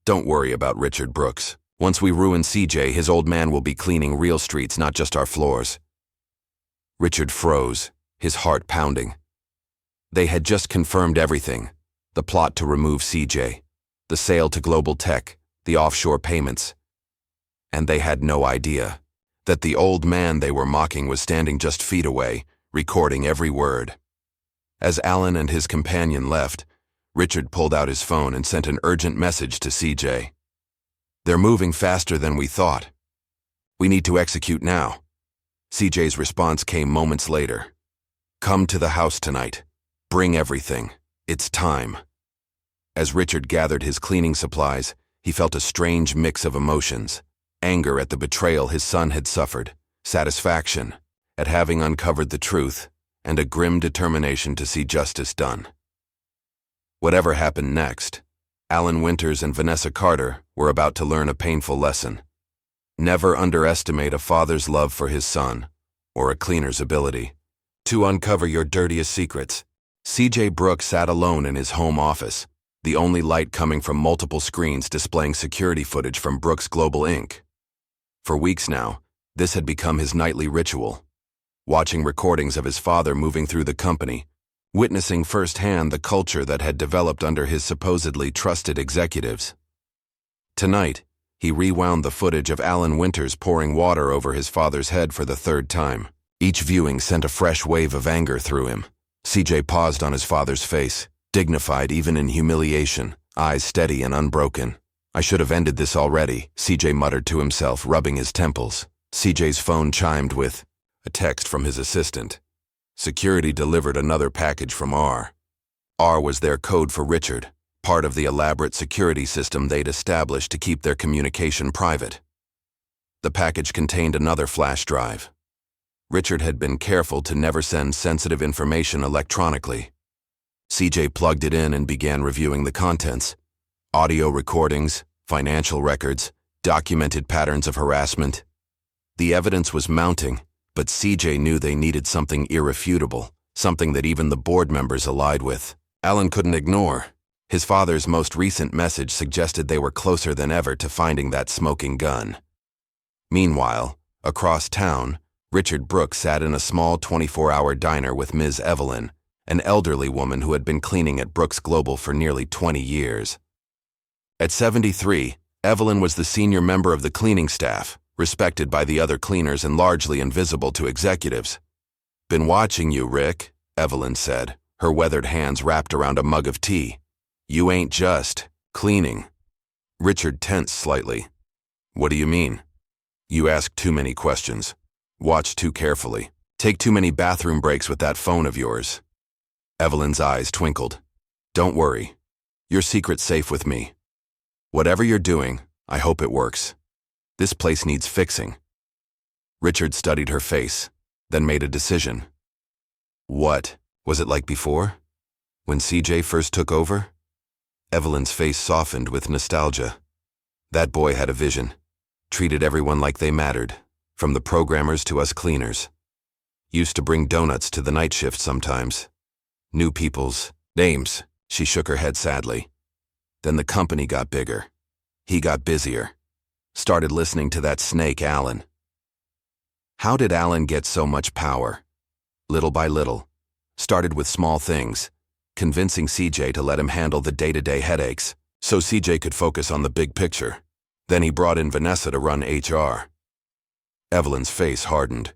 Don't worry about Richard Brooks. Once we ruin CJ, his old man will be cleaning real streets, not just our floors. Richard froze, his heart pounding. They had just confirmed everything. The plot to remove CJ, the sale to Global Tech, the offshore payments. And they had no idea that the old man they were mocking was standing just feet away, recording every word. As Alan and his companion left, Richard pulled out his phone and sent an urgent message to CJ. They're moving faster than we thought. We need to execute now. CJ's response came moments later. Come to the house tonight. Bring everything. It's time. As Richard gathered his cleaning supplies, he felt a strange mix of emotions. Anger at the betrayal his son had suffered, satisfaction at having uncovered the truth, and a grim determination to see justice done. Whatever happened next, Alan Winters and Vanessa Carter were about to learn a painful lesson. Never underestimate a father's love for his son, or a cleaner's ability to uncover your dirtiest secrets. CJ Brooks sat alone in his home office, the only light coming from multiple screens displaying security footage from Brooks Global Inc. For weeks now, this had become his nightly ritual. Watching recordings of his father moving through the company, witnessing firsthand the culture that had developed under his supposedly trusted executives. Tonight, he rewound the footage of Alan Winters pouring water over his father's head for the third time. Each viewing sent a fresh wave of anger through him. CJ paused on his father's face, dignified even in humiliation, eyes steady and unbroken. I should have ended this already, CJ muttered to himself, rubbing his temples. CJ's phone chimed with a text from his assistant. Security delivered another package from R. R was their code for Richard, part of the elaborate security system they'd established to keep their communication private. The package contained another flash drive. Richard had been careful to never send sensitive information electronically. CJ plugged it in and began reviewing the contents. Audio recordings, financial records, documented patterns of harassment. The evidence was mounting, but CJ knew they needed something irrefutable, something that even the board members allied with. Alan couldn't ignore. His father's most recent message suggested they were closer than ever to finding that smoking gun. Meanwhile, across town, Richard Brooks sat in a small 24-hour diner with Ms. Evelyn, an elderly woman who had been cleaning at Brooks Global for nearly 20 years. At 73, Evelyn was the senior member of the cleaning staff, respected by the other cleaners and largely invisible to executives. Been watching you, Rick, Evelyn said, her weathered hands wrapped around a mug of tea. You ain't just cleaning. Richard tensed slightly. What do you mean? You ask too many questions. Watch too carefully. Take too many bathroom breaks with that phone of yours. Evelyn's eyes twinkled. Don't worry. Your secret's safe with me. Whatever you're doing, I hope it works. This place needs fixing. Richard studied her face, then made a decision. What was it like before? When CJ first took over? Evelyn's face softened with nostalgia. That boy had a vision. Treated everyone like they mattered, from the programmers to us cleaners. Used to bring donuts to the night shift sometimes. Knew people's names. She shook her head sadly. Then the company got bigger. He got busier. Started listening to that snake Alan. How did Alan get so much power? Little by little. Started with small things, convincing CJ to let him handle the day-to-day headaches, so CJ could focus on the big picture. Then he brought in Vanessa to run HR. Evelyn's face hardened.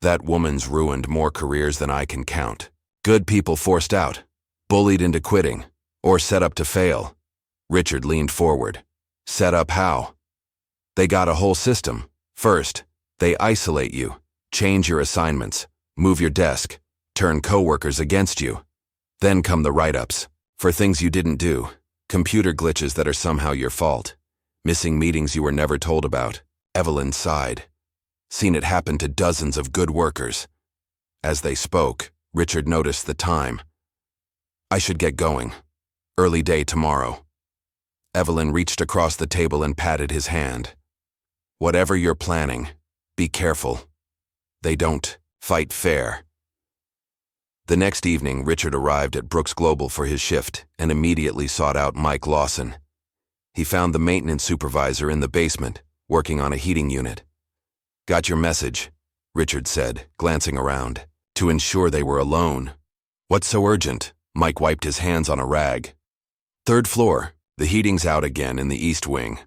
That woman's ruined more careers than I can count. Good people forced out, bullied into quitting, or set up to fail. Richard leaned forward. Set up how? They got a whole system. First, they isolate you, change your assignments, move your desk, turn coworkers against you. Then come the write-ups, for things you didn't do, computer glitches that are somehow your fault, missing meetings you were never told about. Evelyn sighed. Seen it happen to dozens of good workers. As they spoke, Richard noticed the time. I should get going. Early day tomorrow. Evelyn reached across the table and patted his hand. Whatever you're planning, be careful. They don't Fight fair. The next evening, Richard arrived at Brooks Global for his shift and immediately sought out Mike Lawson. He found the maintenance supervisor in the basement, working on a heating unit. "Got your message," Richard said, glancing around, to ensure they were alone. "What's so urgent?" Mike wiped his hands on a rag. "Third floor. The heating's out again in the east wing."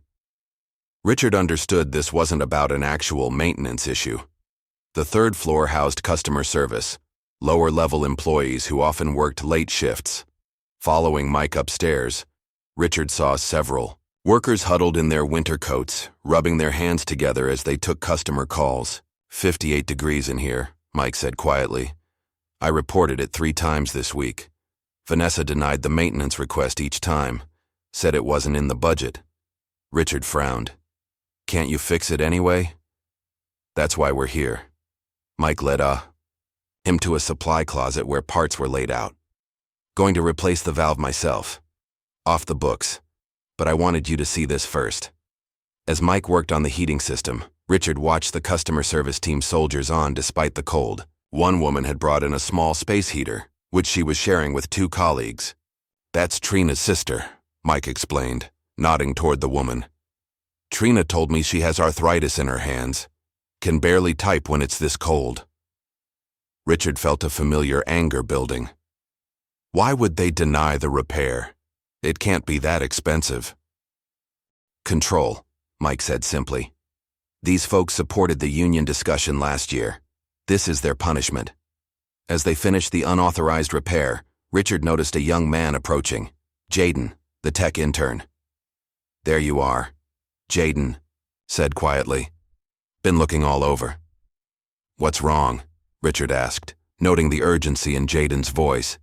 Richard understood this wasn't about an actual maintenance issue. The third floor housed customer service, lower-level employees who often worked late shifts. Following Mike upstairs, Richard saw several workers huddled in their winter coats, rubbing their hands together as they took customer calls. 58 degrees in here, Mike said quietly. "I reported it 3 times this week. Vanessa denied the maintenance request each time, said it wasn't in the budget." Richard frowned. "Can't you fix it anyway?" "That's why we're here." Mike led him to a supply closet where parts were laid out. "Going to replace the valve myself. Off the books. But I wanted you to see this first." As Mike worked on the heating system, Richard watched the customer service team soldiers on despite the cold. One woman had brought in a small space heater, which she was sharing with 2 colleagues. "That's Trina's sister," Mike explained, nodding toward the woman. "Trina told me she has arthritis in her hands. Can barely type when it's this cold." Richard felt a familiar anger building. Why would they deny the repair? It can't be that expensive. "Control," Mike said simply. "These folks supported the union discussion last year. This is their punishment." As they finished the unauthorized repair, Richard noticed a young man approaching. Jaden, the tech intern. "There you are," Jaden said quietly. "Been looking all over." "What's wrong?" Richard asked, noting the urgency in Jaden's voice.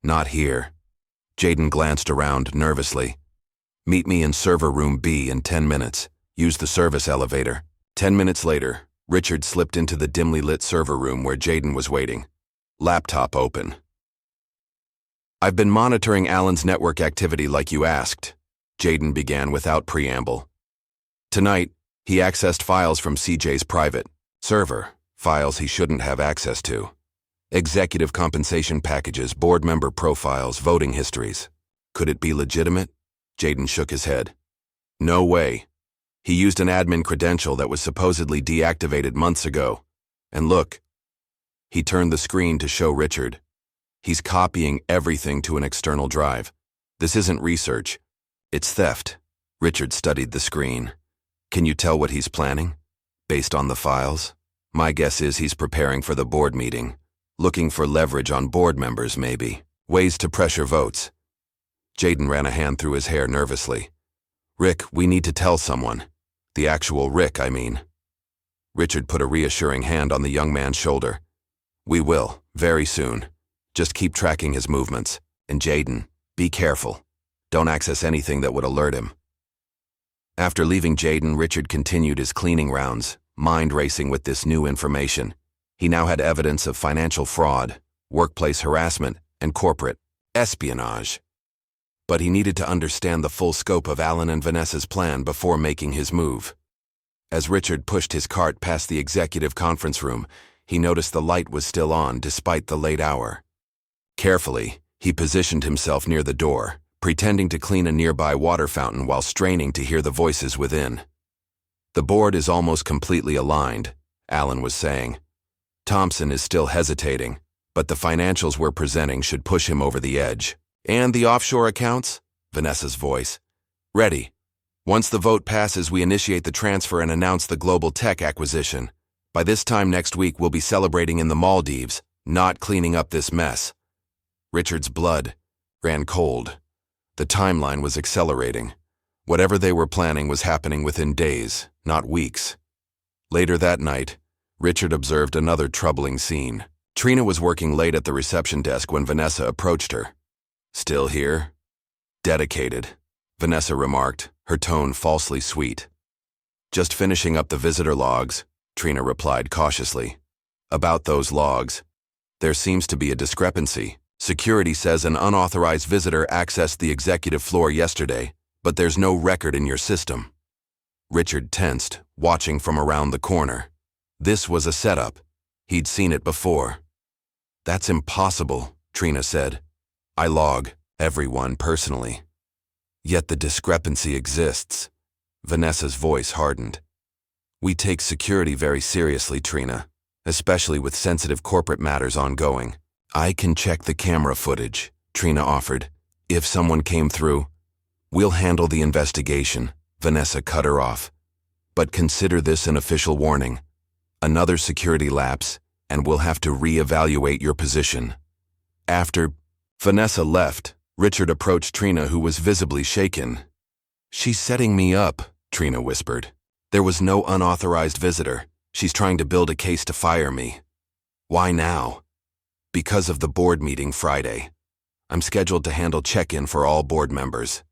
"Not here." Jaden glanced around nervously. "Meet me in server room B in 10 minutes. Use the service elevator." 10 minutes later, Richard slipped into the dimly lit server room where Jaden was waiting. Laptop open. "I've been monitoring Alan's network activity like you asked," Jaden began without preamble. "Tonight, he accessed files from CJ's private server, files he shouldn't have access to. Executive compensation packages, board member profiles, voting histories. Could it be legitimate?" Jaden shook his head. "No way. He used an admin credential that was supposedly deactivated months ago. And look." He turned the screen to show Richard. "He's copying everything to an external drive. This isn't research. It's theft." Richard studied the screen. "Can you tell what he's planning? Based on the files? My guess is he's preparing for the board meeting. Looking for leverage on board members, maybe. Ways to pressure votes." Jaden ran a hand through his hair nervously. "Rick, we need to tell someone. The actual Rick, I mean." Richard put a reassuring hand on the young man's shoulder. "We will, very soon. Just keep tracking his movements. And Jaden, be careful. Don't access anything that would alert him." After leaving Jaden, Richard continued his cleaning rounds, mind racing with this new information. He now had evidence of financial fraud, workplace harassment, and corporate espionage. But he needed to understand the full scope of Alan and Vanessa's plan before making his move. As Richard pushed his cart past the executive conference room, he noticed the light was still on despite the late hour. Carefully, he positioned himself near the door, pretending to clean a nearby water fountain while straining to hear the voices within. "The board is almost completely aligned," Alan was saying. "Thompson is still hesitating, but the financials we're presenting should push him over the edge." "And the offshore accounts?" Vanessa's voice. "Ready. Once the vote passes, we initiate the transfer and announce the global tech acquisition. By this time next week, we'll be celebrating in the Maldives, not cleaning up this mess." Richard's blood ran cold. The timeline was accelerating. Whatever they were planning was happening within days, not weeks. Later that night, Richard observed another troubling scene. Trina was working late at the reception desk when Vanessa approached her. "Still here?" "Dedicated," Vanessa remarked, her tone falsely sweet. "Just finishing up the visitor logs," Trina replied cautiously. "About those logs, there seems to be a discrepancy. Security says an unauthorized visitor accessed the executive floor yesterday, but there's no record in your system." Richard tensed, watching from around the corner. This was a setup. He'd seen it before. "That's impossible," Trina said. "I log everyone personally." "Yet the discrepancy exists." Vanessa's voice hardened. "We take security very seriously, Trina, especially with sensitive corporate matters ongoing." "I can check the camera footage," Trina offered. "If someone came through, we'll handle the investigation." Vanessa cut her off. "But consider this an official warning. Another security lapse, and we'll have to re-evaluate your position." After Vanessa left, Richard approached Trina, who was visibly shaken. "She's setting me up," Trina whispered. "There was no unauthorized visitor. She's trying to build a case to fire me." "Why now?" "Because of the board meeting Friday. I'm scheduled to handle check-in for all board members."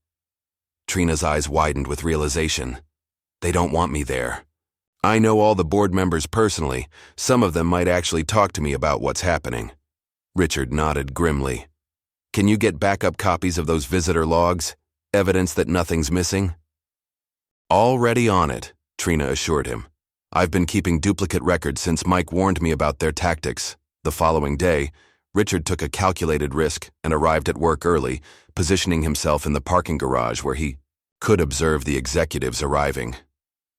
Trina's eyes widened with realization. "They don't want me there. I know all the board members personally. Some of them might actually talk to me about what's happening." Richard nodded grimly. "Can you get backup copies of those visitor logs? Evidence that nothing's missing?" "Already on it," Trina assured him. "I've been keeping duplicate records since Mike warned me about their tactics." The following day, Richard took a calculated risk and arrived at work early, positioning himself in the parking garage where he could observe the executives arriving.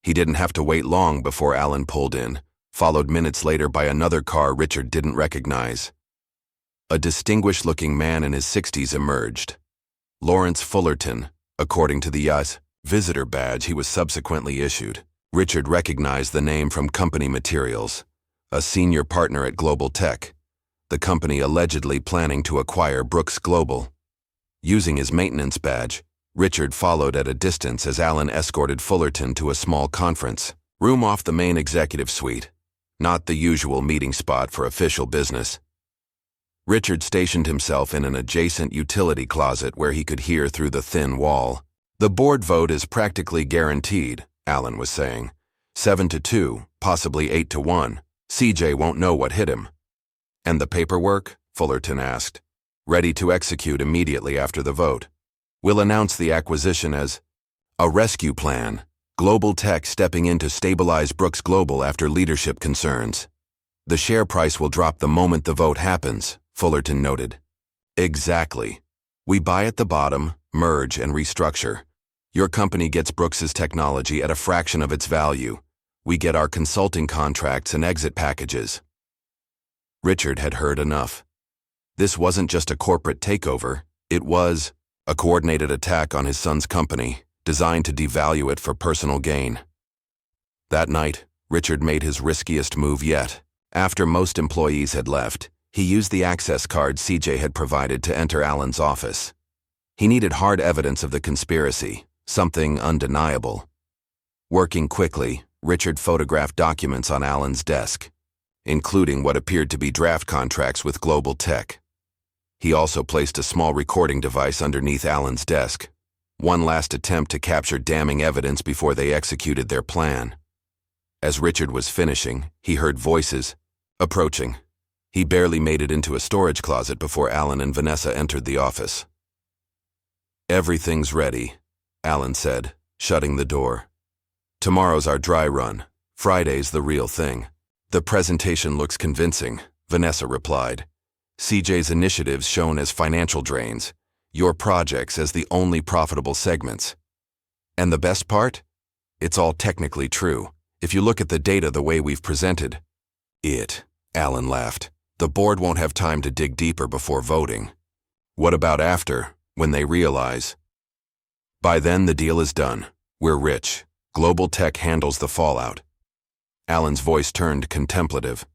He didn't have to wait long before Alan pulled in, followed minutes later by another car Richard didn't recognize. A distinguished-looking man in his 60s emerged. Lawrence Fullerton, according to the YAS visitor badge he was subsequently issued. Richard recognized the name from company materials, a senior partner at Global Tech, the company allegedly planning to acquire Brooks Global. Using his maintenance badge, Richard followed at a distance as Alan escorted Fullerton to a small conference room off the main executive suite, not the usual meeting spot for official business. Richard stationed himself in an adjacent utility closet where he could hear through the thin wall. "The board vote is practically guaranteed," Alan was saying. 7-2, possibly 8-1. CJ won't know what hit him. "And the paperwork?" Fullerton asked. "Ready to execute immediately after the vote. We'll announce the acquisition as a rescue plan. Global Tech stepping in to stabilize Brooks Global after leadership concerns. The share price will drop the moment the vote happens," Fullerton noted. "Exactly. We buy at the bottom, merge, and restructure. Your company gets Brooks's technology at a fraction of its value. We get our consulting contracts and exit packages." Richard had heard enough. This wasn't just a corporate takeover, it was a coordinated attack on his son's company, designed to devalue it for personal gain. That night, Richard made his riskiest move yet. After most employees had left, he used the access card CJ had provided to enter Alan's office. He needed hard evidence of the conspiracy, something undeniable. Working quickly, Richard photographed documents on Alan's desk, including what appeared to be draft contracts with Global Tech. He also placed a small recording device underneath Alan's desk, one last attempt to capture damning evidence before they executed their plan. As Richard was finishing, he heard voices approaching. He barely made it into a storage closet before Alan and Vanessa entered the office. "Everything's ready," Alan said, shutting the door. "Tomorrow's our dry run. Friday's the real thing." "The presentation looks convincing," Vanessa replied. "CJ's initiatives shown as financial drains, your projects as the only profitable segments. And the best part? It's all technically true, if you look at the data the way we've presented." Alan laughed. "The board won't have time to dig deeper before voting. What about after, when they realize? By then the deal is done. We're rich. Global Tech handles the fallout." Alan's voice turned contemplative.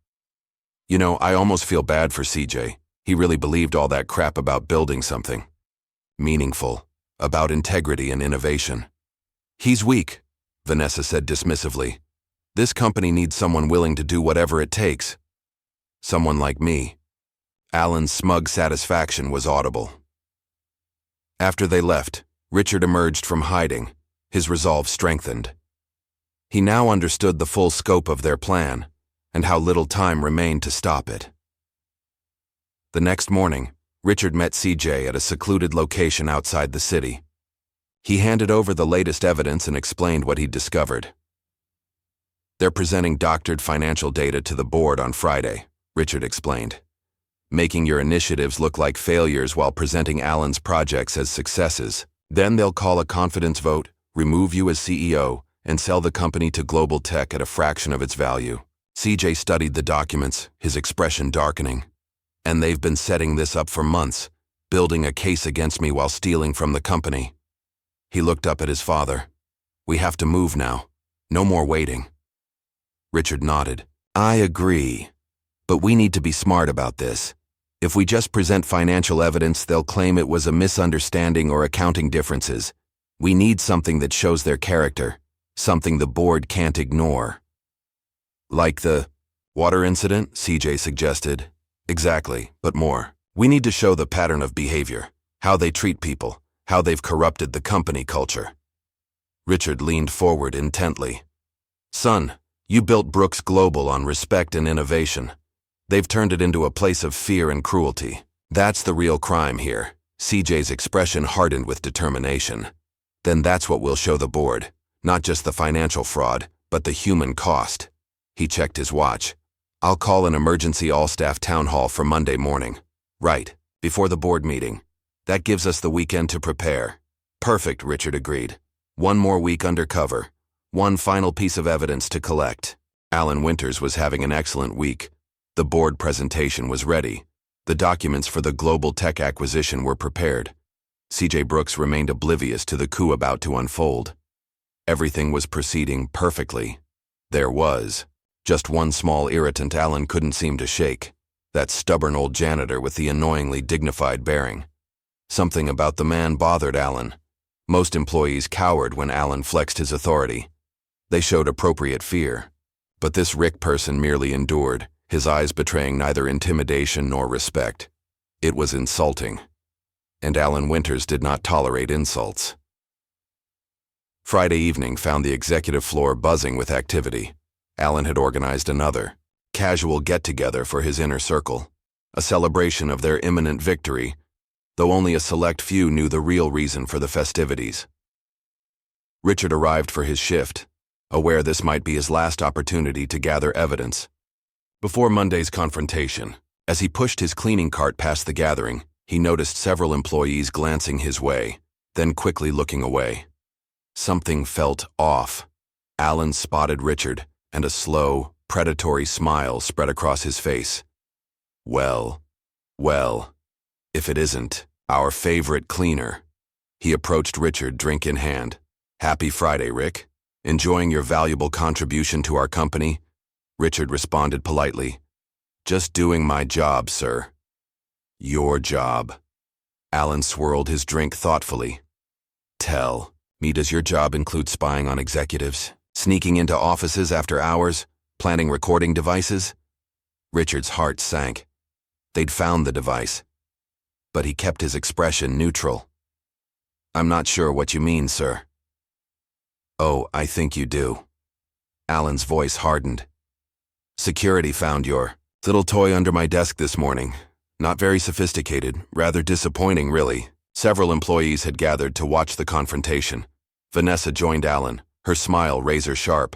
"You know, I almost feel bad for CJ. He really believed all that crap about building something meaningful, about integrity and innovation." "He's weak," Vanessa said dismissively. "This company needs someone willing to do whatever it takes. Someone like me." Alan's smug satisfaction was audible. After they left, Richard emerged from hiding, his resolve strengthened. He now understood the full scope of their plan, and how little time remained to stop it. The next morning, Richard met CJ at a secluded location outside the city. He handed over the latest evidence and explained what he'd discovered. They're presenting doctored financial data to the board on Friday, Richard explained. Making your initiatives look like failures while presenting Alan's projects as successes. Then they'll call a confidence vote, remove you as CEO, and sell the company to global tech at a fraction of its value. CJ studied the documents, his expression darkening. And they've been setting this up for months, building a case against me while stealing from the company. He looked up at his father. We have to move now. No more waiting. Richard nodded. I agree. But we need to be smart about this. If we just present financial evidence, they'll claim it was a misunderstanding or accounting differences. We need something that shows their character, something the board can't ignore. Like the water incident, CJ suggested. Exactly, but more. We need to show the pattern of behavior, how they treat people, how they've corrupted the company culture. Richard leaned forward intently. Son, you built Brooks Global on respect and innovation. They've turned it into a place of fear and cruelty. That's the real crime here. CJ's expression hardened with determination. Then that's what we'll show the board. Not just the financial fraud, but the human cost. He checked his watch. I'll call an emergency all-staff town hall for Monday morning. Right, before the board meeting. That gives us the weekend to prepare. Perfect, Richard agreed. One more week undercover. One final piece of evidence to collect. Alan Winters was having an excellent week. The board presentation was ready. The documents for the global tech acquisition were prepared. CJ Brooks remained oblivious to the coup about to unfold. Everything was proceeding perfectly. There was just one small irritant Alan couldn't seem to shake. That stubborn old janitor with the annoyingly dignified bearing. Something about the man bothered Alan. Most employees cowered when Alan flexed his authority. They showed appropriate fear. But this Rick person merely endured, his eyes betraying neither intimidation nor respect. It was insulting. And Alan Winters did not tolerate insults. Friday evening found the executive floor buzzing with activity. Alan had organized another, casual get-together for his inner circle, a celebration of their imminent victory, though only a select few knew the real reason for the festivities. Richard arrived for his shift, aware this might be his last opportunity to gather evidence. Before Monday's confrontation, as he pushed his cleaning cart past the gathering, he noticed several employees glancing his way, then quickly looking away. Something felt off. Alan spotted Richard, and a slow, predatory smile spread across his face. Well, if it isn't our favorite cleaner. He approached Richard, drink in hand. Happy Friday, Rick. Enjoying your valuable contribution to our company? Richard responded politely. Just doing my job, sir. Your job. Alan swirled his drink thoughtfully. Tell me, does your job include spying on executives, sneaking into offices after hours, planting recording devices? Richard's heart sank. They'd found the device. But he kept his expression neutral. I'm not sure what you mean, sir. Oh, I think you do. Alan's voice hardened. Security found your little toy under my desk this morning. Not very sophisticated, rather disappointing, really. Several employees had gathered to watch the confrontation. Vanessa joined Alan, her smile razor-sharp.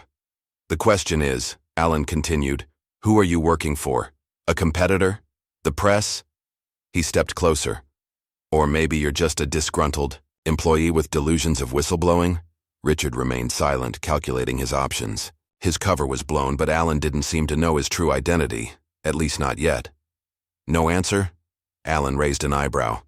The question is, Alan continued, who are you working for? A competitor? The press? He stepped closer. Or maybe you're just a disgruntled employee with delusions of whistleblowing? Richard remained silent, calculating his options. His cover was blown, but Alan didn't seem to know his true identity, at least not yet. No answer? Alan raised an eyebrow.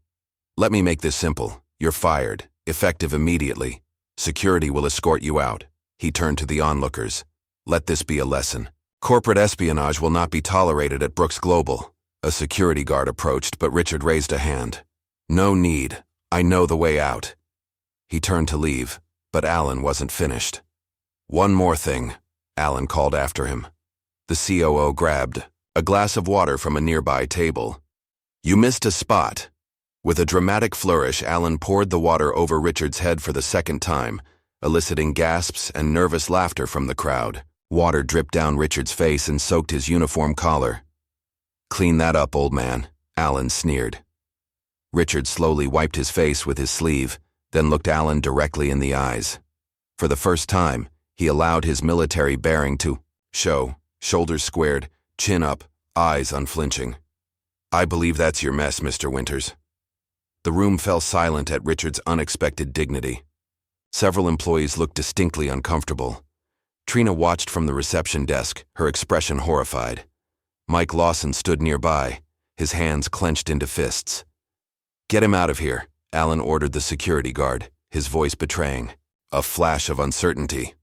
Let me make this simple. You're fired, effective immediately. Security will escort you out. He turned to the onlookers. Let this be a lesson. Corporate espionage will not be tolerated at Brooks Global. A security guard approached, but Richard raised a hand. No need. I know the way out. He turned to leave, but Alan wasn't finished. One more thing, Alan called after him. The COO grabbed a glass of water from a nearby table. You missed a spot. With a dramatic flourish, Alan poured the water over Richard's head for the second time, eliciting gasps and nervous laughter from the crowd. Water dripped down Richard's face and soaked his uniform collar. Clean that up, old man, Alan sneered. Richard slowly wiped his face with his sleeve, then looked Alan directly in the eyes. For the first time, he allowed his military bearing to shoulders squared, chin up, eyes unflinching. "I believe that's your mess, Mr. Winters." The room fell silent at Richard's unexpected dignity. Several employees looked distinctly uncomfortable. Trina watched from the reception desk, her expression horrified. Mike Lawson stood nearby, his hands clenched into fists. "Get him out of here," Alan ordered the security guard, his voice betraying a flash of uncertainty.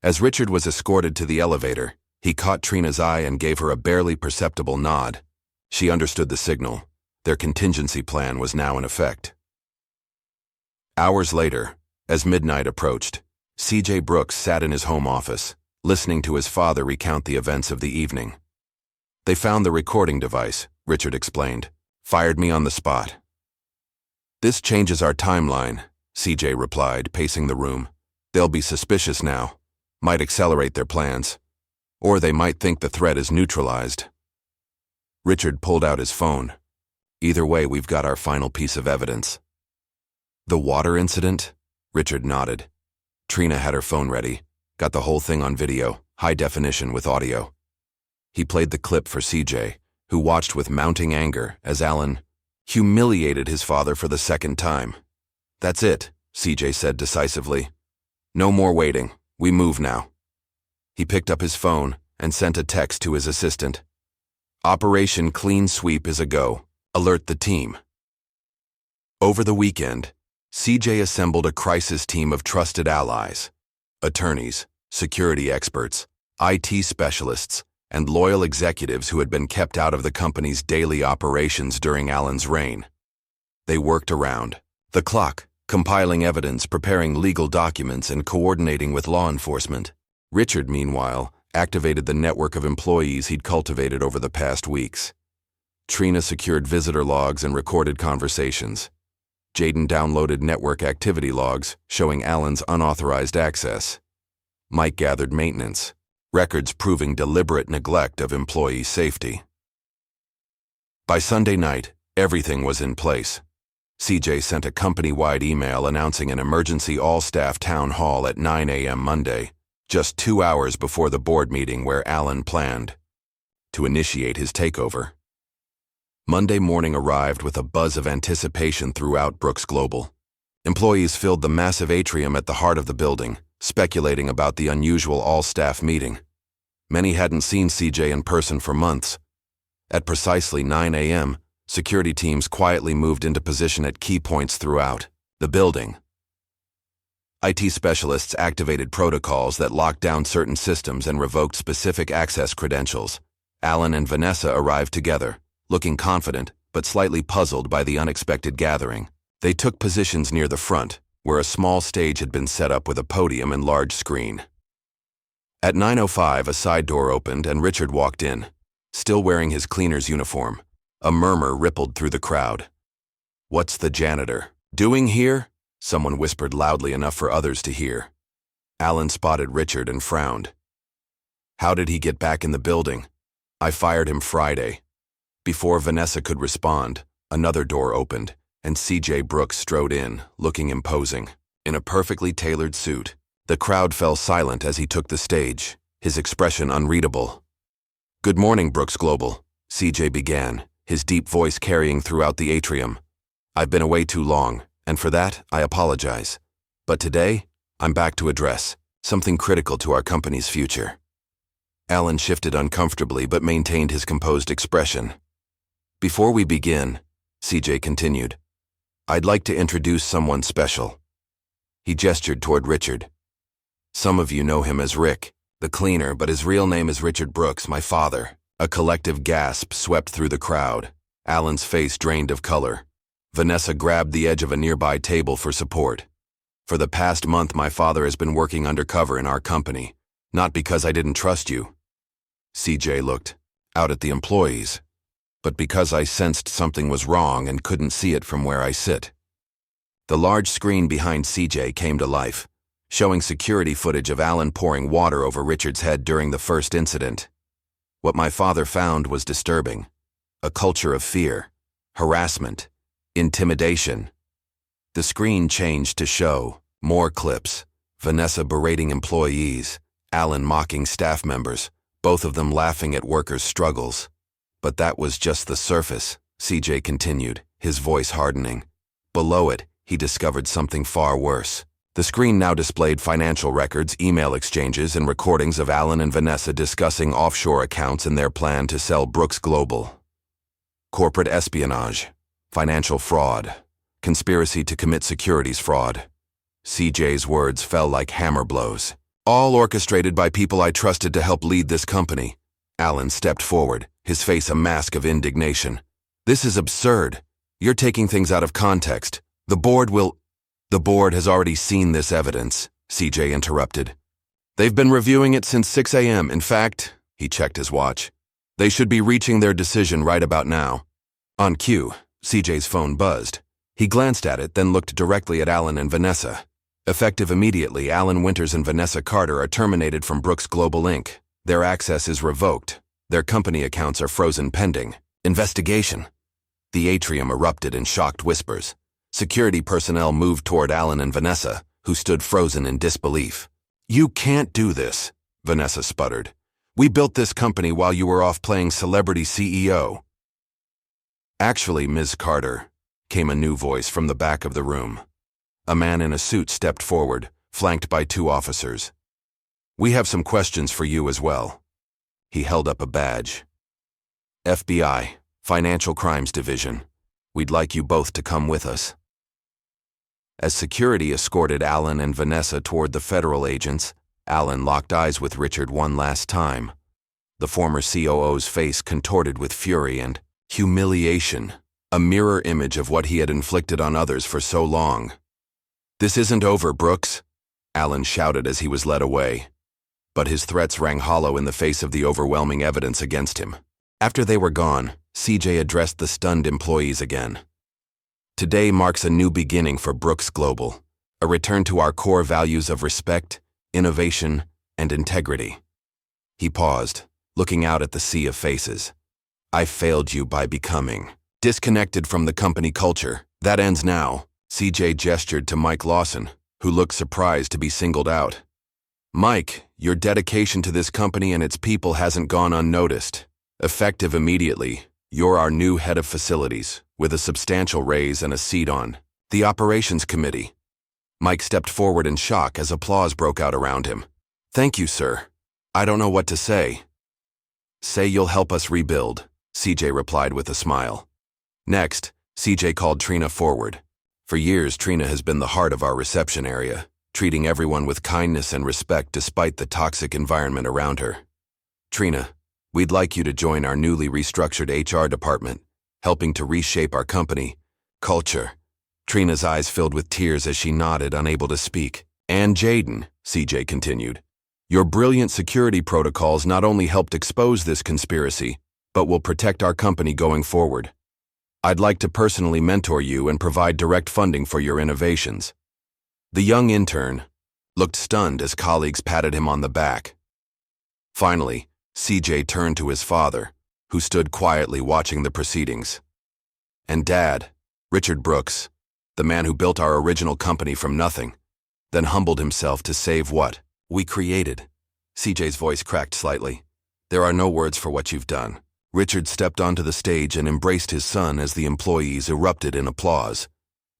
As Richard was escorted to the elevator, he caught Trina's eye and gave her a barely perceptible nod. She understood the signal. Their contingency plan was now in effect. Hours later, as midnight approached, C.J. Brooks sat in his home office, listening to his father recount the events of the evening. "They found the recording device," Richard explained. "Fired me on the spot." "This changes our timeline," C.J. replied, pacing the room. "They'll be suspicious now. Might accelerate their plans. Or they might think the threat is neutralized." Richard pulled out his phone. "Either way, we've got our final piece of evidence." "The water incident?" Richard nodded. Trina had her phone ready, got the whole thing on video, high definition with audio. He played the clip for CJ, who watched with mounting anger as Alan humiliated his father for the second time. "That's it," CJ said decisively. "No more waiting. We move now." He picked up his phone and sent a text to his assistant. "Operation Clean Sweep is a go. Alert the team." Over the weekend, CJ assembled a crisis team of trusted allies, attorneys, security experts, IT specialists, and loyal executives who had been kept out of the company's daily operations during Alan's reign. They worked around the clock, compiling evidence, preparing legal documents, and coordinating with law enforcement. Richard, meanwhile, activated the network of employees he'd cultivated over the past weeks. Trina secured visitor logs and recorded conversations. Jaden downloaded network activity logs showing Alan's unauthorized access. Mike gathered maintenance, records proving deliberate neglect of employee safety. By Sunday night, everything was in place. CJ sent a company-wide email announcing an emergency all-staff town hall at 9 a.m. Monday, just 2 hours before the board meeting where Alan planned to initiate his takeover. Monday morning arrived with a buzz of anticipation throughout Brooks Global. Employees filled the massive atrium at the heart of the building, speculating about the unusual all-staff meeting. Many hadn't seen CJ in person for months. At precisely 9 a.m., security teams quietly moved into position at key points throughout the building. IT specialists activated protocols that locked down certain systems and revoked specific access credentials. Alan and Vanessa arrived together, looking confident but slightly puzzled by the unexpected gathering. They took positions near the front, where a small stage had been set up with a podium and large screen. At 9:05, a side door opened and Richard walked in, still wearing his cleaner's uniform. A murmur rippled through the crowd. "What's the janitor doing here?" someone whispered loudly enough for others to hear. Alan spotted Richard and frowned. "How did he get back in the building?" "I fired him Friday." Before Vanessa could respond, another door opened, and C.J. Brooks strode in, looking imposing. In a perfectly tailored suit, the crowd fell silent as he took the stage, his expression unreadable. "Good morning, Brooks Global," C.J. began, his deep voice carrying throughout the atrium. "I've been away too long, and for that, I apologize. But today, I'm back to address something critical to our company's future." Alan shifted uncomfortably but maintained his composed expression. "Before we begin," CJ continued, "I'd like to introduce someone special." He gestured toward Richard. "Some of you know him as Rick, the cleaner, but his real name is Richard Brooks, my father." A collective gasp swept through the crowd. Alan's face drained of color. Vanessa grabbed the edge of a nearby table for support. "For the past month, my father has been working undercover in our company. Not because I didn't trust you." CJ looked out at the employees, but because I sensed something was wrong and couldn't see it from where I sit. The large screen behind CJ came to life, showing security footage of Alan pouring water over Richard's head during the first incident. What my father found was disturbing. A culture of fear, harassment, intimidation. The screen changed to show more clips, Vanessa berating employees, Alan mocking staff members, both of them laughing at workers' struggles. But that was just the surface, CJ continued, his voice hardening. Below it, he discovered something far worse. The screen now displayed financial records, email exchanges, and recordings of Alan and Vanessa discussing offshore accounts and their plan to sell Brooks Global. Corporate espionage, financial fraud, conspiracy to commit securities fraud. CJ's words fell like hammer blows. All orchestrated by people I trusted to help lead this company. Alan stepped forward, his face a mask of indignation. This is absurd. You're taking things out of context. The board has already seen this evidence, CJ interrupted. They've been reviewing it since 6 a.m. In fact, he checked his watch. They should be reaching their decision right about now. On cue, CJ's phone buzzed. He glanced at it, then looked directly at Alan and Vanessa. Effective immediately, Alan Winters and Vanessa Carter are terminated from Brooks Global Inc. Their access is revoked. Their company accounts are frozen pending investigation. The atrium erupted in shocked whispers. Security personnel moved toward Alan and Vanessa, who stood frozen in disbelief. You can't do this, Vanessa sputtered. We built this company while you were off playing celebrity CEO. Actually, Ms. Carter, came a new voice from the back of the room. A man in a suit stepped forward, flanked by 2 officers. We have some questions for you as well. He held up a badge. FBI, Financial Crimes Division. We'd like you both to come with us. As security escorted Alan and Vanessa toward the federal agents, Alan locked eyes with Richard one last time. The former COO's face contorted with fury and humiliation, a mirror image of what he had inflicted on others for so long. This isn't over, Brooks, Alan shouted as he was led away. But his threats rang hollow in the face of the overwhelming evidence against him. After they were gone, CJ addressed the stunned employees again. Today marks a new beginning for Brooks Global, a return to our core values of respect, innovation, and integrity. He paused, looking out at the sea of faces. I failed you by becoming disconnected from the company culture. That ends now, CJ gestured to Mike Lawson, who looked surprised to be singled out. Mike, your dedication to this company and its people hasn't gone unnoticed. Effective immediately, you're our new head of facilities, with a substantial raise and a seat on the operations committee. Mike stepped forward in shock as applause broke out around him. Thank you, sir. I don't know what to say. Say you'll help us rebuild, CJ replied with a smile. Next, CJ called Trina forward. For years, Trina has been the heart of our reception area, treating everyone with kindness and respect despite the toxic environment around her. Trina, we'd like you to join our newly restructured HR department, helping to reshape our company culture. Trina's eyes filled with tears as she nodded, unable to speak. And Jaden, CJ continued, your brilliant security protocols not only helped expose this conspiracy, but will protect our company going forward. I'd like to personally mentor you and provide direct funding for your innovations. The young intern looked stunned as colleagues patted him on the back. Finally, CJ turned to his father, who stood quietly watching the proceedings. And Dad, Richard Brooks, the man who built our original company from nothing, then humbled himself to save what we created. CJ's voice cracked slightly. There are no words for what you've done. Richard stepped onto the stage and embraced his son as the employees erupted in applause.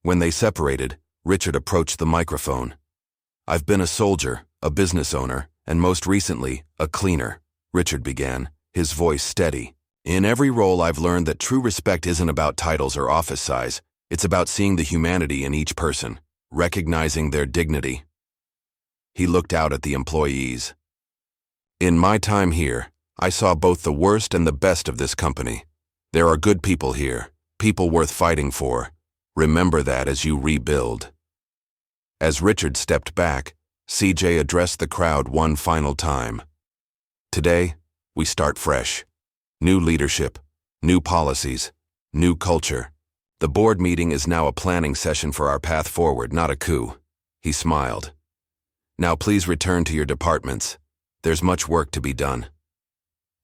When they separated, Richard approached the microphone. I've been a soldier, a business owner, and most recently, a cleaner, Richard began, his voice steady. In every role I've learned that true respect isn't about titles or office size. It's about seeing the humanity in each person, recognizing their dignity. He looked out at the employees. In my time here, I saw both the worst and the best of this company. There are good people here, people worth fighting for. Remember that as you rebuild. As Richard stepped back, CJ addressed the crowd one final time. Today, we start fresh. New leadership, new policies, new culture. The board meeting is now a planning session for our path forward, not a coup. He smiled. Now please return to your departments. There's much work to be done.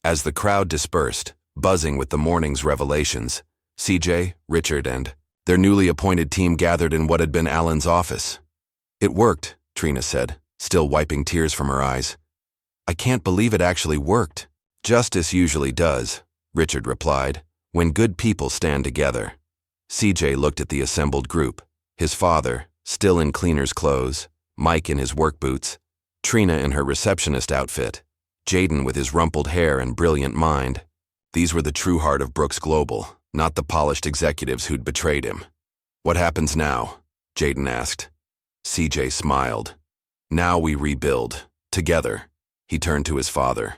As the crowd dispersed, buzzing with the morning's revelations, CJ, Richard, and their newly appointed team gathered in what had been Alan's office. It worked, Trina said, still wiping tears from her eyes. I can't believe it actually worked. Justice usually does, Richard replied, when good people stand together. CJ looked at the assembled group. His father, still in cleaner's clothes, Mike in his work boots, Trina in her receptionist outfit, Jaden with his rumpled hair and brilliant mind. These were the true heart of Brooks Global, not the polished executives who'd betrayed him. What happens now? Jaden asked. CJ smiled. Now we rebuild, together. He turned to his father.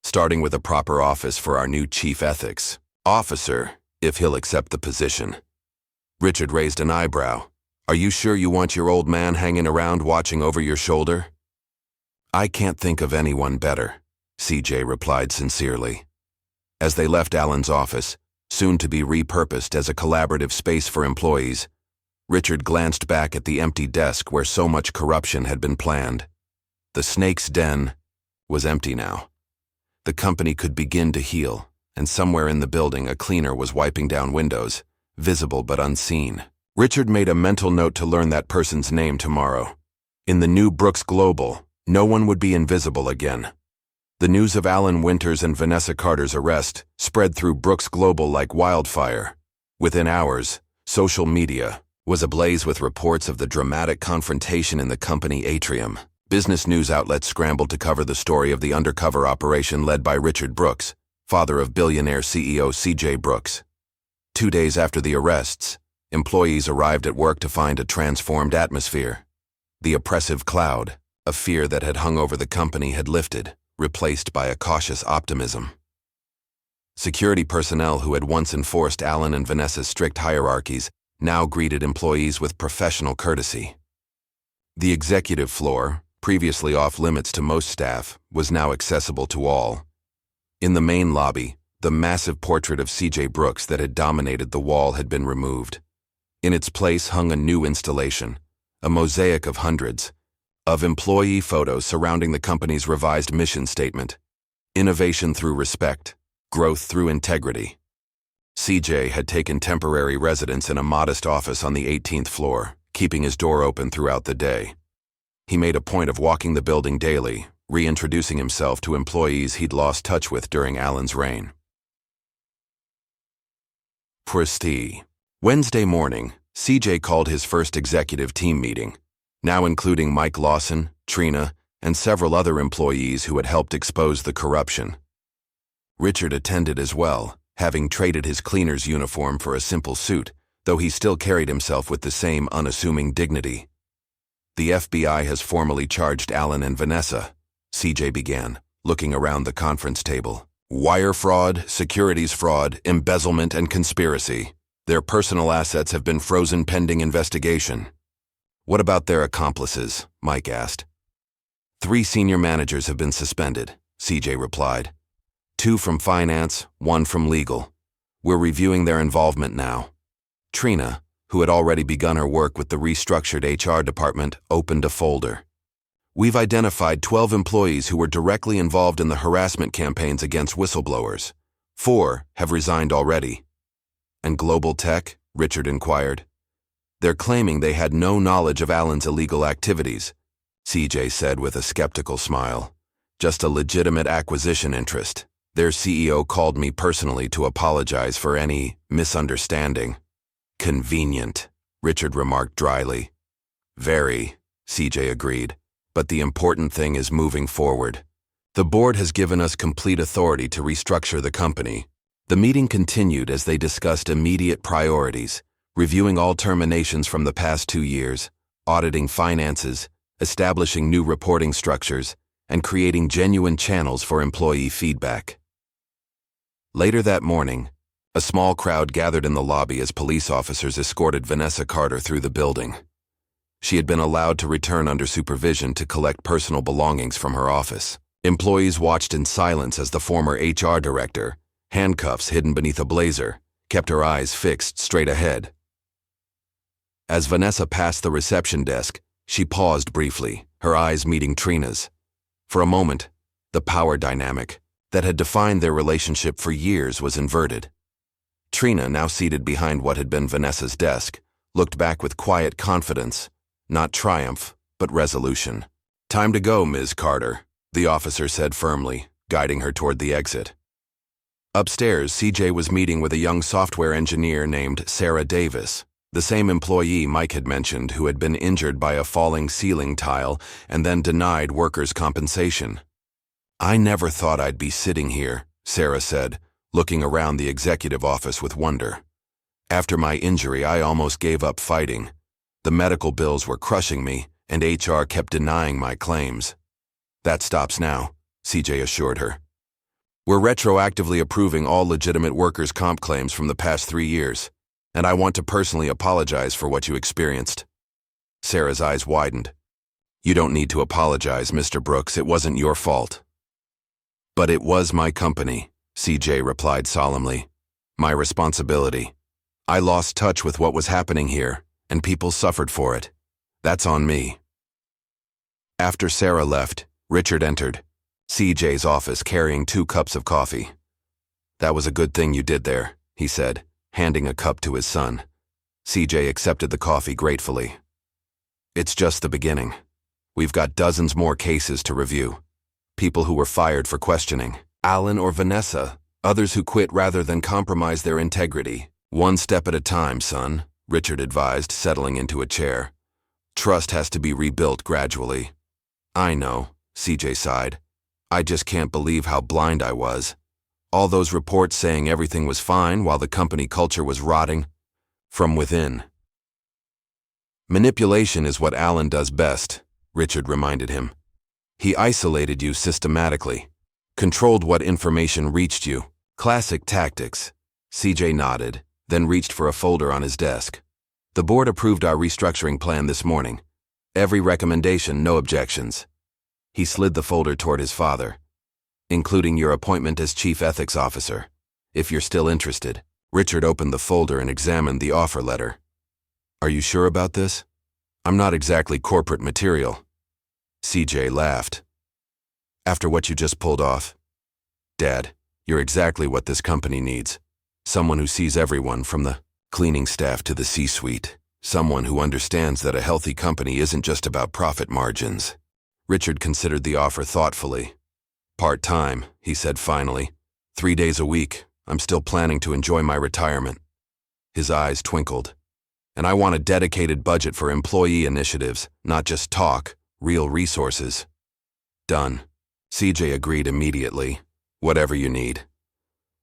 Starting with a proper office for our new chief ethics officer, if he'll accept the position. Richard raised an eyebrow. Are you sure you want your old man hanging around watching over your shoulder? I can't think of anyone better, CJ replied sincerely. As they left Alan's office, soon to be repurposed as a collaborative space for employees, Richard glanced back at the empty desk where so much corruption had been planned. The snake's den was empty now. The company could begin to heal, and somewhere in the building a cleaner was wiping down windows, visible but unseen. Richard made a mental note to learn that person's name tomorrow. In the new Brooks Global, no one would be invisible again. The news of Alan Winters and Vanessa Carter's arrest spread through Brooks Global like wildfire. Within hours, social media was ablaze with reports of the dramatic confrontation in the company atrium. Business news outlets scrambled to cover the story of the undercover operation led by Richard Brooks, father of billionaire CEO C.J. Brooks. 2 days after the arrests, employees arrived at work to find a transformed atmosphere. The oppressive cloud of fear that had hung over the company had lifted, replaced by a cautious optimism. Security personnel who had once enforced Alan and Vanessa's strict hierarchies now greeted employees with professional courtesy. The executive floor, previously off limits to most staff, was now accessible to all. In the main lobby, the massive portrait of C.J. Brooks that had dominated the wall had been removed. In its place hung a new installation, a mosaic of hundreds of employee photos surrounding the company's revised mission statement: innovation through respect, growth through integrity. C.J. had taken temporary residence in a modest office on the 18th floor, keeping his door open throughout the day. He made a point of walking the building daily, reintroducing himself to employees he'd lost touch with during Alan's reign. Prestige. Wednesday morning, C.J. called his first executive team meeting, now including Mike Lawson, Trina, and several other employees who had helped expose the corruption. Richard attended as well, having traded his cleaner's uniform for a simple suit, though he still carried himself with the same unassuming dignity. The FBI has formally charged Alan and Vanessa, C.J. began, looking around the conference table. Wire fraud, securities fraud, embezzlement, and conspiracy. Their personal assets have been frozen pending investigation. What about their accomplices? Mike asked. 3 senior managers have been suspended, C.J. replied. 2 from finance, 1 from legal. We're reviewing their involvement now. Trina, who had already begun her work with the restructured HR department, opened a folder. We've identified 12 employees who were directly involved in the harassment campaigns against whistleblowers. 4 have resigned already. And Global Tech? Richard inquired. They're claiming they had no knowledge of Alan's illegal activities, C.J. said with a skeptical smile. Just a legitimate acquisition interest. Their CEO called me personally to apologize for any misunderstanding. Convenient, Richard remarked dryly. Very, C.J. agreed. But the important thing is moving forward. The board has given us complete authority to restructure the company. The meeting continued as they discussed immediate priorities, reviewing all terminations from the past 2 years, auditing finances, establishing new reporting structures, and creating genuine channels for employee feedback. Later that morning, a small crowd gathered in the lobby as police officers escorted Vanessa Carter through the building. She had been allowed to return under supervision to collect personal belongings from her office. Employees watched in silence as the former HR director, handcuffs hidden beneath a blazer, kept her eyes fixed straight ahead. As Vanessa passed the reception desk, she paused briefly, her eyes meeting Trina's. For a moment, the power dynamic that had defined their relationship for years was inverted. Trina, now seated behind what had been Vanessa's desk, looked back with quiet confidence, not triumph, but resolution. Time to go, Ms. Carter, the officer said firmly, guiding her toward the exit. Upstairs, CJ was meeting with a young software engineer named Sarah Davis, the same employee Mike had mentioned who had been injured by a falling ceiling tile and then denied workers' compensation. "I never thought I'd be sitting here," Sarah said, looking around the executive office with wonder. "After my injury, I almost gave up fighting. The medical bills were crushing me, and HR kept denying my claims." "That stops now," CJ assured her. "We're retroactively approving all legitimate workers' comp claims from the past 3 years, and I want to personally apologize for what you experienced." Sarah's eyes widened. "You don't need to apologize, Mr. Brooks. It wasn't your fault." "But it was my company," CJ replied solemnly. "My responsibility. I lost touch with what was happening here, and people suffered for it. That's on me." After Sarah left, Richard entered CJ's office carrying 2 cups of coffee. "That was a good thing you did there," he said, handing a cup to his son. CJ accepted the coffee gratefully. "It's just the beginning. We've got dozens more cases to review. People who were fired for questioning, Alan or Vanessa, others who quit rather than compromise their integrity. One step at a time, son," Richard advised, settling into a chair. "Trust has to be rebuilt gradually." "I know," CJ sighed. "I just can't believe how blind I was. All those reports saying everything was fine while the company culture was rotting from within." "Manipulation is what Alan does best," Richard reminded him. "He isolated you systematically, controlled what information reached you. Classic tactics." CJ nodded, then reached for a folder on his desk. "The board approved our restructuring plan this morning. Every recommendation, no objections." He slid the folder toward his father. "Including your appointment as chief ethics officer. If you're still interested." Richard opened the folder and examined the offer letter. "Are you sure about this? I'm not exactly corporate material." CJ laughed. "After what you just pulled off? Dad, you're exactly what this company needs. Someone who sees everyone from the cleaning staff to the C-suite. Someone who understands that a healthy company isn't just about profit margins." Richard considered the offer thoughtfully. "Part-time," he said finally. 3 days a week. I'm still planning to enjoy my retirement." His eyes twinkled. "And I want a dedicated budget for employee initiatives, not just talk, real resources." "Done." CJ agreed immediately. "Whatever you need."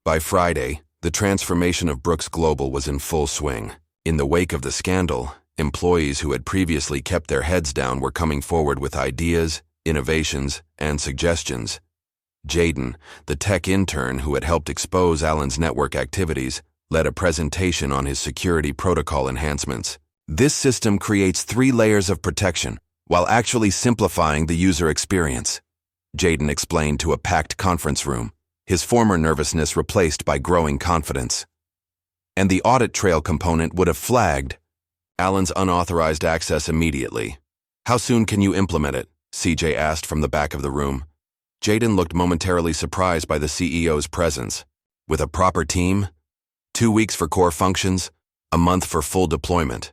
By Friday, the transformation of Brooks Global was in full swing. In the wake of the scandal, employees who had previously kept their heads down were coming forward with ideas, innovations, and suggestions. Jaden, the tech intern who had helped expose Alan's network activities, led a presentation on his security protocol enhancements. "This system creates 3 layers of protection, while actually simplifying the user experience," Jaden explained to a packed conference room, his former nervousness replaced by growing confidence. "And the audit trail component would have flagged Alan's unauthorized access immediately." "How soon can you implement it?" CJ asked from the back of the room. Jaden looked momentarily surprised by the CEO's presence. "With a proper team? 2 weeks for core functions, a month for full deployment."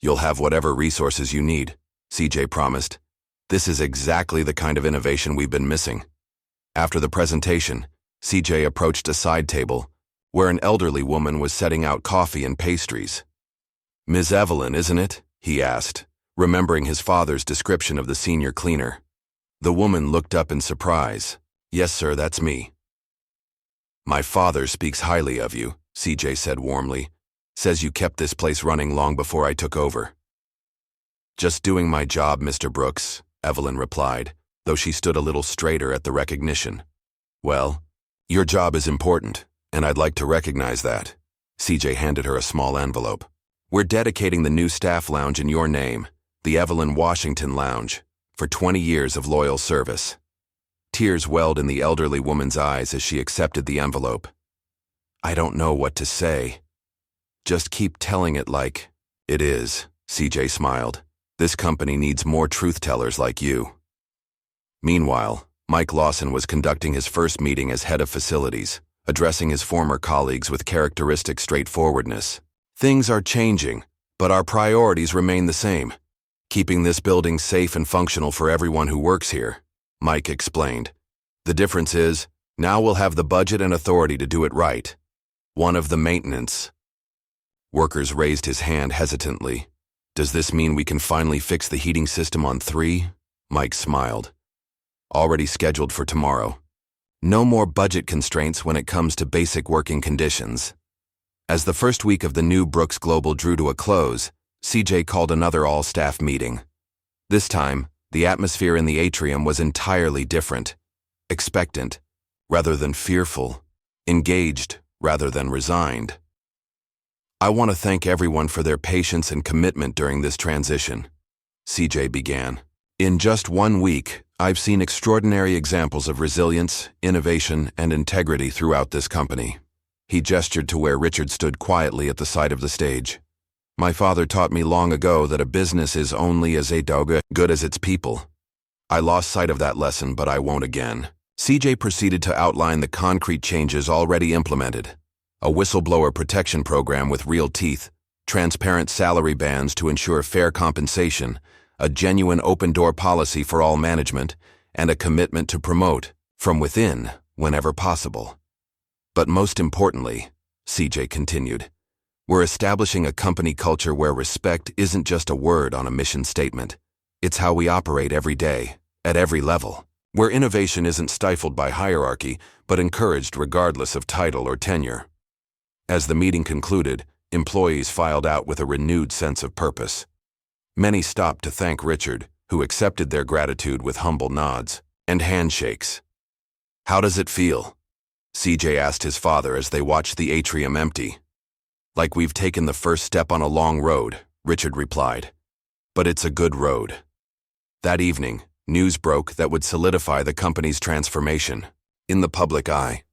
"You'll have whatever resources you need," CJ promised. "This is exactly the kind of innovation we've been missing." After the presentation, CJ approached a side table, where an elderly woman was setting out coffee and pastries. "Ms. Evelyn, isn't it?" he asked, remembering his father's description of the senior cleaner. The woman looked up in surprise. "Yes, sir, that's me." "My father speaks highly of you," CJ said warmly. "Says you kept this place running long before I took over." "Just doing my job, Mr. Brooks," Evelyn replied, though she stood a little straighter at the recognition. "Well, your job is important, and I'd like to recognize that." CJ handed her a small envelope. "We're dedicating the new staff lounge in your name, the Evelyn Washington Lounge, for 20 years of loyal service." Tears welled in the elderly woman's eyes as she accepted the envelope. "I don't know what to say." "Just keep telling it like it is," CJ smiled. "This company needs more truth-tellers like you." Meanwhile, Mike Lawson was conducting his first meeting as head of facilities, addressing his former colleagues with characteristic straightforwardness. "Things are changing, but our priorities remain the same. Keeping this building safe and functional for everyone who works here. Mike explained. "The difference is, now we'll have the budget and authority to do it right. One of the maintenance." Workers raised his hand hesitantly. "Does this mean we can finally fix the heating system on 3? Mike smiled. "Already scheduled for tomorrow. No more budget constraints when it comes to basic working conditions." As the first week of the new Brooks Global drew to a close, CJ called another all-staff meeting. This time, the atmosphere in the atrium was entirely different. Expectant, rather than fearful. Engaged, rather than resigned. "I want to thank everyone for their patience and commitment during this transition," CJ began. "In just 1 week, I've seen extraordinary examples of resilience, innovation, and integrity throughout this company." He gestured to where Richard stood quietly at the side of the stage. "My father taught me long ago that a business is only as good as its people. I lost sight of that lesson, but I won't again." CJ proceeded to outline the concrete changes already implemented. A whistleblower protection program with real teeth, transparent salary bands to ensure fair compensation, a genuine open-door policy for all management, and a commitment to promote, from within, whenever possible. "But most importantly," CJ continued, "we're establishing a company culture where respect isn't just a word on a mission statement. It's how we operate every day, at every level. Where innovation isn't stifled by hierarchy, but encouraged regardless of title or tenure." As the meeting concluded, employees filed out with a renewed sense of purpose. Many stopped to thank Richard, who accepted their gratitude with humble nods and handshakes. "How does it feel?" CJ asked his father as they watched the atrium empty. "Like we've taken the first step on a long road," Richard replied. "But it's a good road." That evening, news broke that would solidify the company's transformation in the public eye.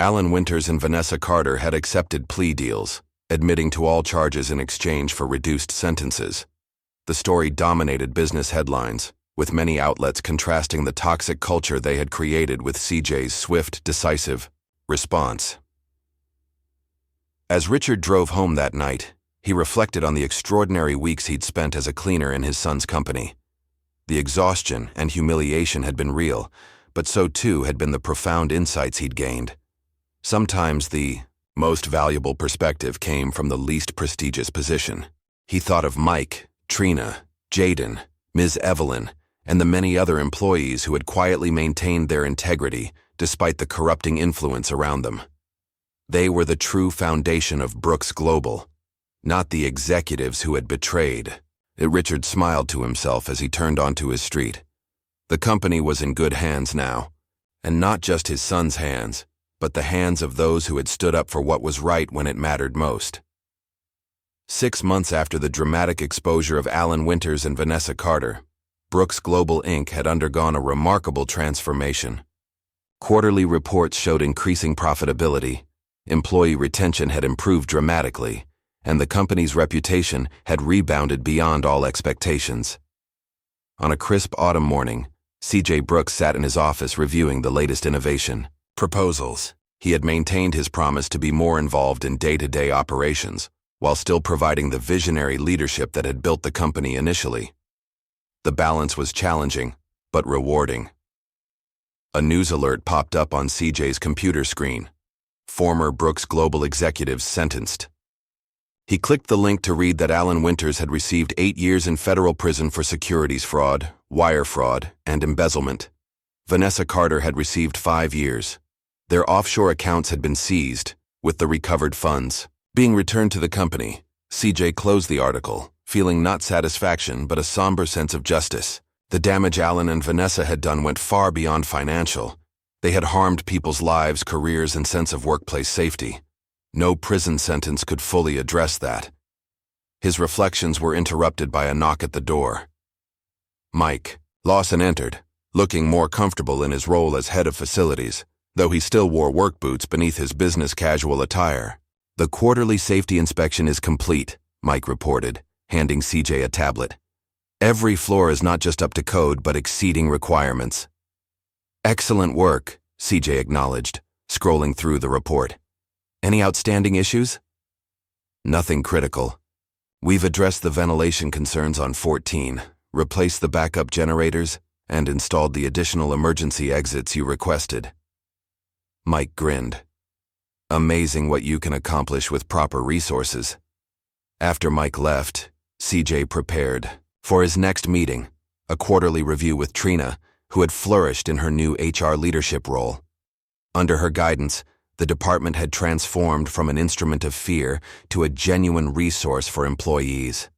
Alan Winters and Vanessa Carter had accepted plea deals, admitting to all charges in exchange for reduced sentences. The story dominated business headlines, with many outlets contrasting the toxic culture they had created with CJ's swift, decisive response. As Richard drove home that night, he reflected on the extraordinary weeks he'd spent as a cleaner in his son's company. The exhaustion and humiliation had been real, but so too had been the profound insights he'd gained. Sometimes the most valuable perspective came from the least prestigious position. He thought of Mike, Trina, Jaden, Ms. Evelyn, and the many other employees who had quietly maintained their integrity despite the corrupting influence around them. They were the true foundation of Brooks Global, not the executives who had betrayed. Richard smiled to himself as he turned onto his street. The company was in good hands now, and not just his son's hands, but the hands of those who had stood up for what was right when it mattered most. 6 months after the dramatic exposure of Alan Winters and Vanessa Carter, Brooks Global Inc. had undergone a remarkable transformation. Quarterly reports showed increasing profitability, employee retention had improved dramatically, and the company's reputation had rebounded beyond all expectations. On a crisp autumn morning, CJ Brooks sat in his office reviewing the latest innovation proposals. He had maintained his promise to be more involved in day-to-day operations, while still providing the visionary leadership that had built the company initially. The balance was challenging, but rewarding. A news alert popped up on CJ's computer screen. Former Brooks Global executives sentenced. He clicked the link to read that Alan Winters had received 8 years in federal prison for securities fraud, wire fraud, and embezzlement. Vanessa Carter had received 5 years. Their offshore accounts had been seized, with the recovered funds being returned to the company. CJ closed the article, feeling not satisfaction but a somber sense of justice. The damage Alan and Vanessa had done went far beyond financial. They had harmed people's lives, careers, and sense of workplace safety. No prison sentence could fully address that. His reflections were interrupted by a knock at the door. Mike Lawson entered, looking more comfortable in his role as head of facilities, though he still wore work boots beneath his business casual attire. "The quarterly safety inspection is complete," Mike reported, handing CJ a tablet. "Every floor is not just up to code, but exceeding requirements." "Excellent work," CJ acknowledged, scrolling through the report. "Any outstanding issues?" "Nothing critical. We've addressed the ventilation concerns on 14, replaced the backup generators, and installed the additional emergency exits you requested. Mike grinned. Amazing what you can accomplish with proper resources. After Mike left, CJ prepared for his next meeting, a quarterly review with Trina, who had flourished in her new HR leadership role. Under her guidance, the department had transformed from an instrument of fear to a genuine resource for employees.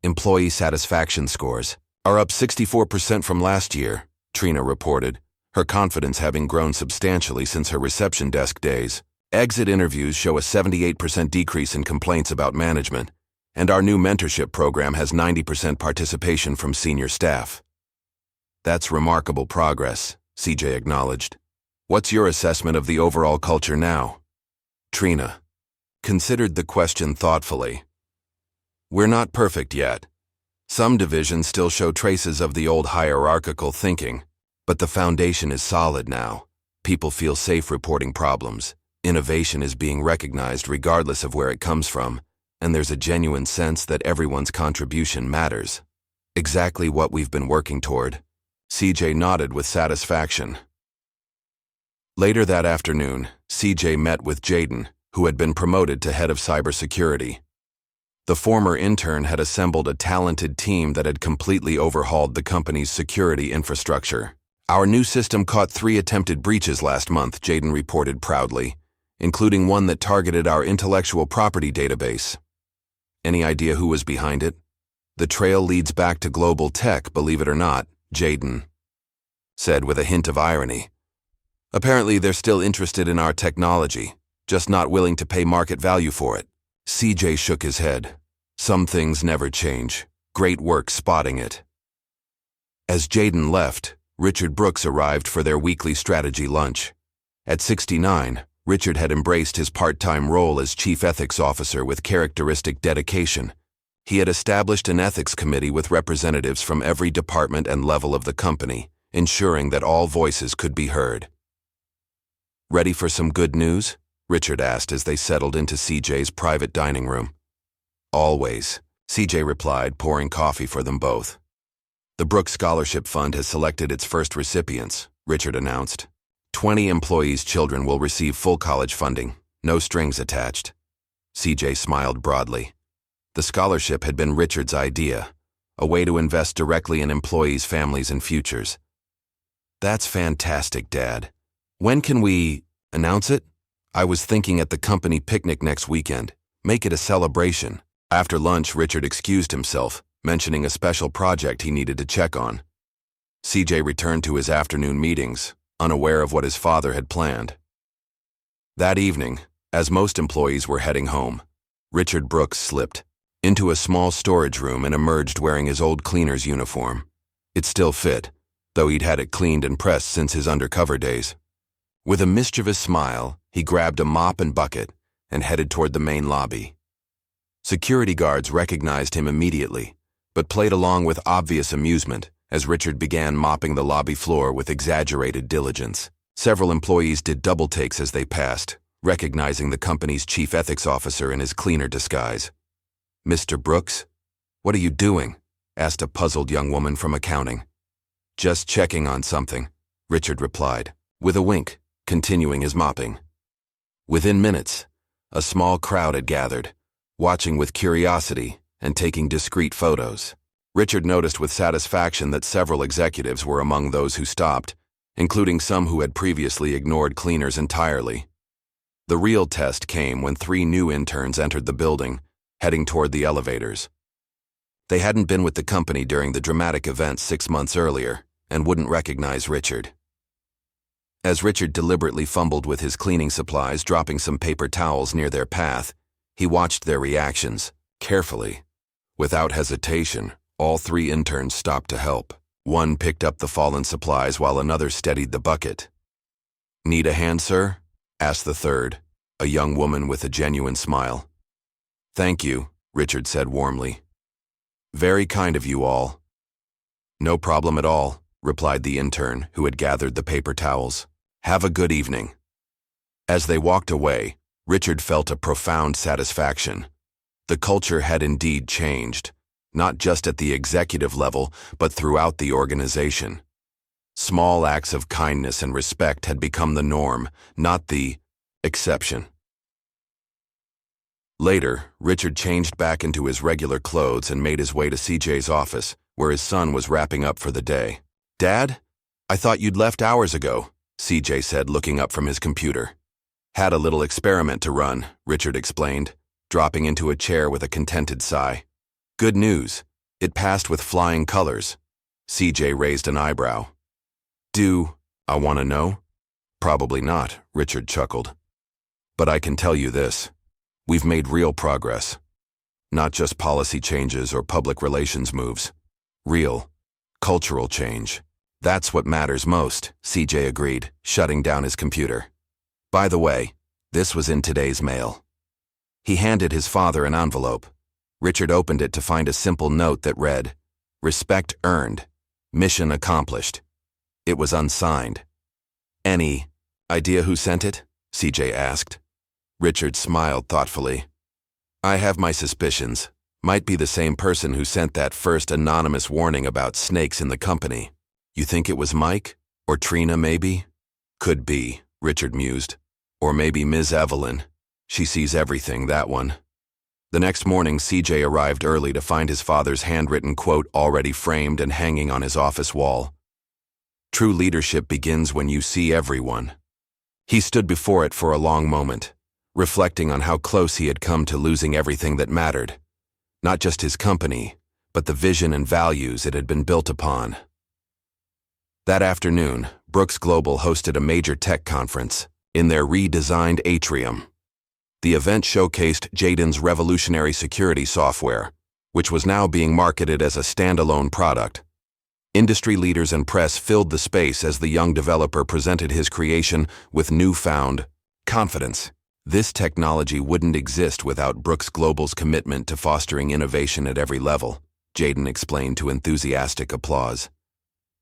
Employee satisfaction scores are up 64% from last year, Trina reported, her confidence having grown substantially since her reception desk days. Exit interviews show a 78% decrease in complaints about management, and our new mentorship program has 90% participation from senior staff. That's remarkable progress, CJ acknowledged. What's your assessment of the overall culture now? Trina considered the question thoughtfully. We're not perfect yet. Some divisions still show traces of the old hierarchical thinking, but the foundation is solid now. People feel safe reporting problems. Innovation is being recognized regardless of where it comes from, and there's a genuine sense that everyone's contribution matters. Exactly what we've been working toward. CJ nodded with satisfaction. Later that afternoon, CJ met with Jaden, who had been promoted to head of cybersecurity. The former intern had assembled a talented team that had completely overhauled the company's security infrastructure. Our new system caught 3 attempted breaches last month, Jaden reported proudly, including one that targeted our intellectual property database. Any idea who was behind it? The trail leads back to global tech, believe it or not, Jaden said with a hint of irony. Apparently they're still interested in our technology, just not willing to pay market value for it. CJ shook his head. Some things never change. Great work spotting it. As Jaden left, Richard Brooks arrived for their weekly strategy lunch. At 69, Richard had embraced his part-time role as Chief Ethics Officer with characteristic dedication. He had established an ethics committee with representatives from every department and level of the company, ensuring that all voices could be heard. Ready for some good news? Richard asked as they settled into CJ's private dining room. Always, CJ replied, pouring coffee for them both. The Brooks Scholarship Fund has selected its first recipients, Richard announced. 20 employees' children will receive full college funding, no strings attached. CJ smiled broadly. The scholarship had been Richard's idea, a way to invest directly in employees' families and futures. That's fantastic, Dad. When can we announce it? I was thinking at the company picnic next weekend. Make it a celebration. After lunch, Richard excused himself, mentioning a special project he needed to check on. CJ returned to his afternoon meetings, unaware of what his father had planned. That evening, as most employees were heading home, Richard Brooks slipped into a small storage room and emerged wearing his old cleaner's uniform. It still fit, though he'd had it cleaned and pressed since his undercover days. With a mischievous smile, he grabbed a mop and bucket and headed toward the main lobby. Security guards recognized him immediately, but played along with obvious amusement as Richard began mopping the lobby floor with exaggerated diligence. Several employees did double takes as they passed, recognizing the company's chief ethics officer in his cleaner disguise. "Mr. Brooks, what are you doing?" asked a puzzled young woman from accounting. "Just checking on something," Richard replied, with a wink, continuing his mopping. Within minutes, a small crowd had gathered, watching with curiosity and taking discreet photos. Richard noticed with satisfaction that several executives were among those who stopped, including some who had previously ignored cleaners entirely. The real test came when 3 new interns entered the building, heading toward the elevators. They hadn't been with the company during the dramatic event 6 months earlier and wouldn't recognize Richard. As Richard deliberately fumbled with his cleaning supplies, dropping some paper towels near their path, he watched their reactions, carefully. Without hesitation, all 3 interns stopped to help. One picked up the fallen supplies while another steadied the bucket. "Need a hand, sir?" asked the third, a young woman with a genuine smile. "Thank you," Richard said warmly. "Very kind of you all." "No problem at all," replied the intern who had gathered the paper towels. "Have a good evening." As they walked away, Richard felt a profound satisfaction. The culture had indeed changed. not just at the executive level, but throughout the organization. Small acts of kindness and respect had become the norm, not the exception. Later, Richard changed back into his regular clothes and made his way to CJ's office, where his son was wrapping up for the day. "Dad? I thought you'd left hours ago," CJ said, looking up from his computer. "Had a little experiment to run," Richard explained, dropping into a chair with a contented sigh. "Good news. It passed with flying colors." CJ raised an eyebrow. "Do I want to know?" "Probably not," Richard chuckled. "But I can tell you this. We've made real progress. Not just policy changes or public relations moves. Real, cultural change. That's what matters most," CJ agreed, shutting down his computer. "By the way, this was in today's mail." He handed his father an envelope. Richard opened it to find a simple note that read, "Respect earned. Mission accomplished." It was unsigned. "Any idea who sent it?" CJ asked. Richard smiled thoughtfully. "I have my suspicions. Might be the same person who sent that first anonymous warning about snakes in the company. You think it was Mike? Or Trina, maybe?" "Could be," Richard mused. "Or maybe Ms. Evelyn. She sees everything, that one." The next morning, CJ arrived early to find his father's handwritten quote already framed and hanging on his office wall. "True leadership begins when you see everyone." He stood before it for a long moment, reflecting on how close he had come to losing everything that mattered. Not just his company, but the vision and values it had been built upon. That afternoon, Brooks Global hosted a major tech conference in their redesigned atrium. The event showcased Jaden's revolutionary security software, which was now being marketed as a standalone product. Industry leaders and press filled the space as the young developer presented his creation with newfound confidence. This technology wouldn't exist without Brooks Global's commitment to fostering innovation at every level, Jaden explained to enthusiastic applause.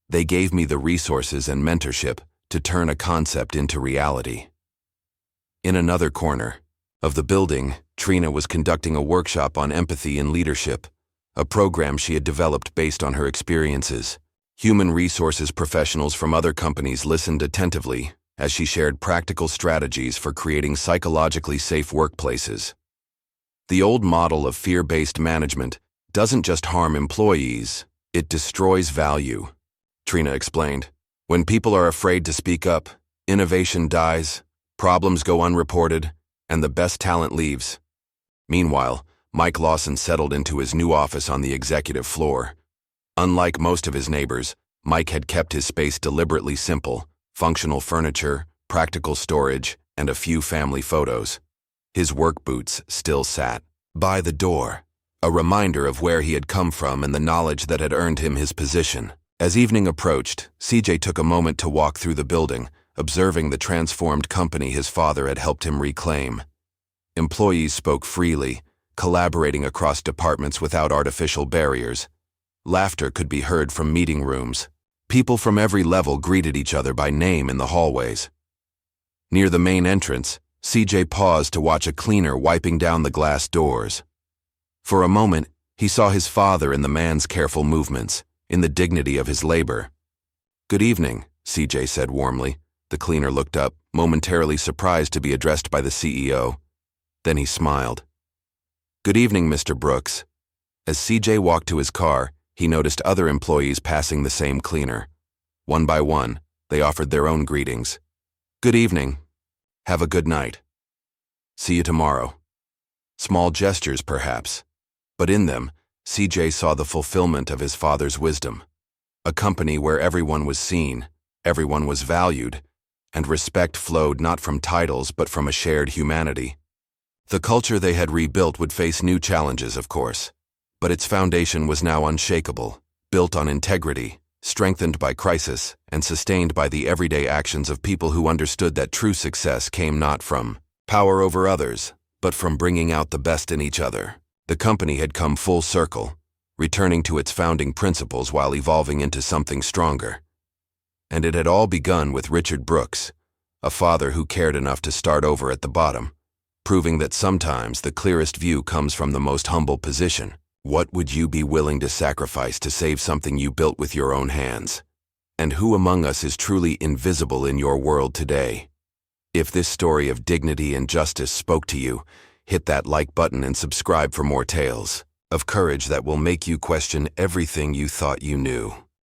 "They gave me the resources and mentorship to turn a concept into reality." In another corner of the building, Trina was conducting a workshop on empathy and leadership, a program she had developed based on her experiences. Human resources professionals from other companies listened attentively as she shared practical strategies for creating psychologically safe workplaces. The old model of fear-based management doesn't just harm employees, it destroys value, Trina explained. When people are afraid to speak up, innovation dies, problems go unreported, and the best talent leaves. Meanwhile, Mike Lawson settled into his new office on the executive floor. Unlike most of his neighbors, Mike had kept his space deliberately simple: functional furniture, practical storage, and a few family photos. His work boots still sat by the door, a reminder of where he had come from and the knowledge that had earned him his position. As evening approached, CJ took a moment to walk through the building, observing the transformed company his father had helped him reclaim. Employees spoke freely, collaborating across departments without artificial barriers. Laughter could be heard from meeting rooms. People from every level greeted each other by name in the hallways. Near the main entrance, CJ paused to watch a cleaner wiping down the glass doors. For a moment, he saw his father in the man's careful movements, in the dignity of his labor. "Good evening," CJ said warmly. The cleaner looked up, momentarily surprised to be addressed by the CEO. Then he smiled. "Good evening, Mr. Brooks." As CJ walked to his car, he noticed other employees passing the same cleaner. One by one, they offered their own greetings. "Good evening. Have a good night. See you tomorrow." Small gestures, perhaps, but in them, CJ saw the fulfillment of his father's wisdom. A company where everyone was seen, everyone was valued, and respect flowed not from titles but from a shared humanity. The culture they had rebuilt would face new challenges, of course, but its foundation was now unshakable, built on integrity, strengthened by crisis, and sustained by the everyday actions of people who understood that true success came not from power over others, but from bringing out the best in each other. The company had come full circle, returning to its founding principles while evolving into something stronger. And it had all begun with Richard Brooks, a father who cared enough to start over at the bottom, proving that sometimes the clearest view comes from the most humble position. What would you be willing to sacrifice to save something you built with your own hands? And who among us is truly invisible in your world today? If this story of dignity and justice spoke to you, hit that like button and subscribe for more tales of courage that will make you question everything you thought you knew.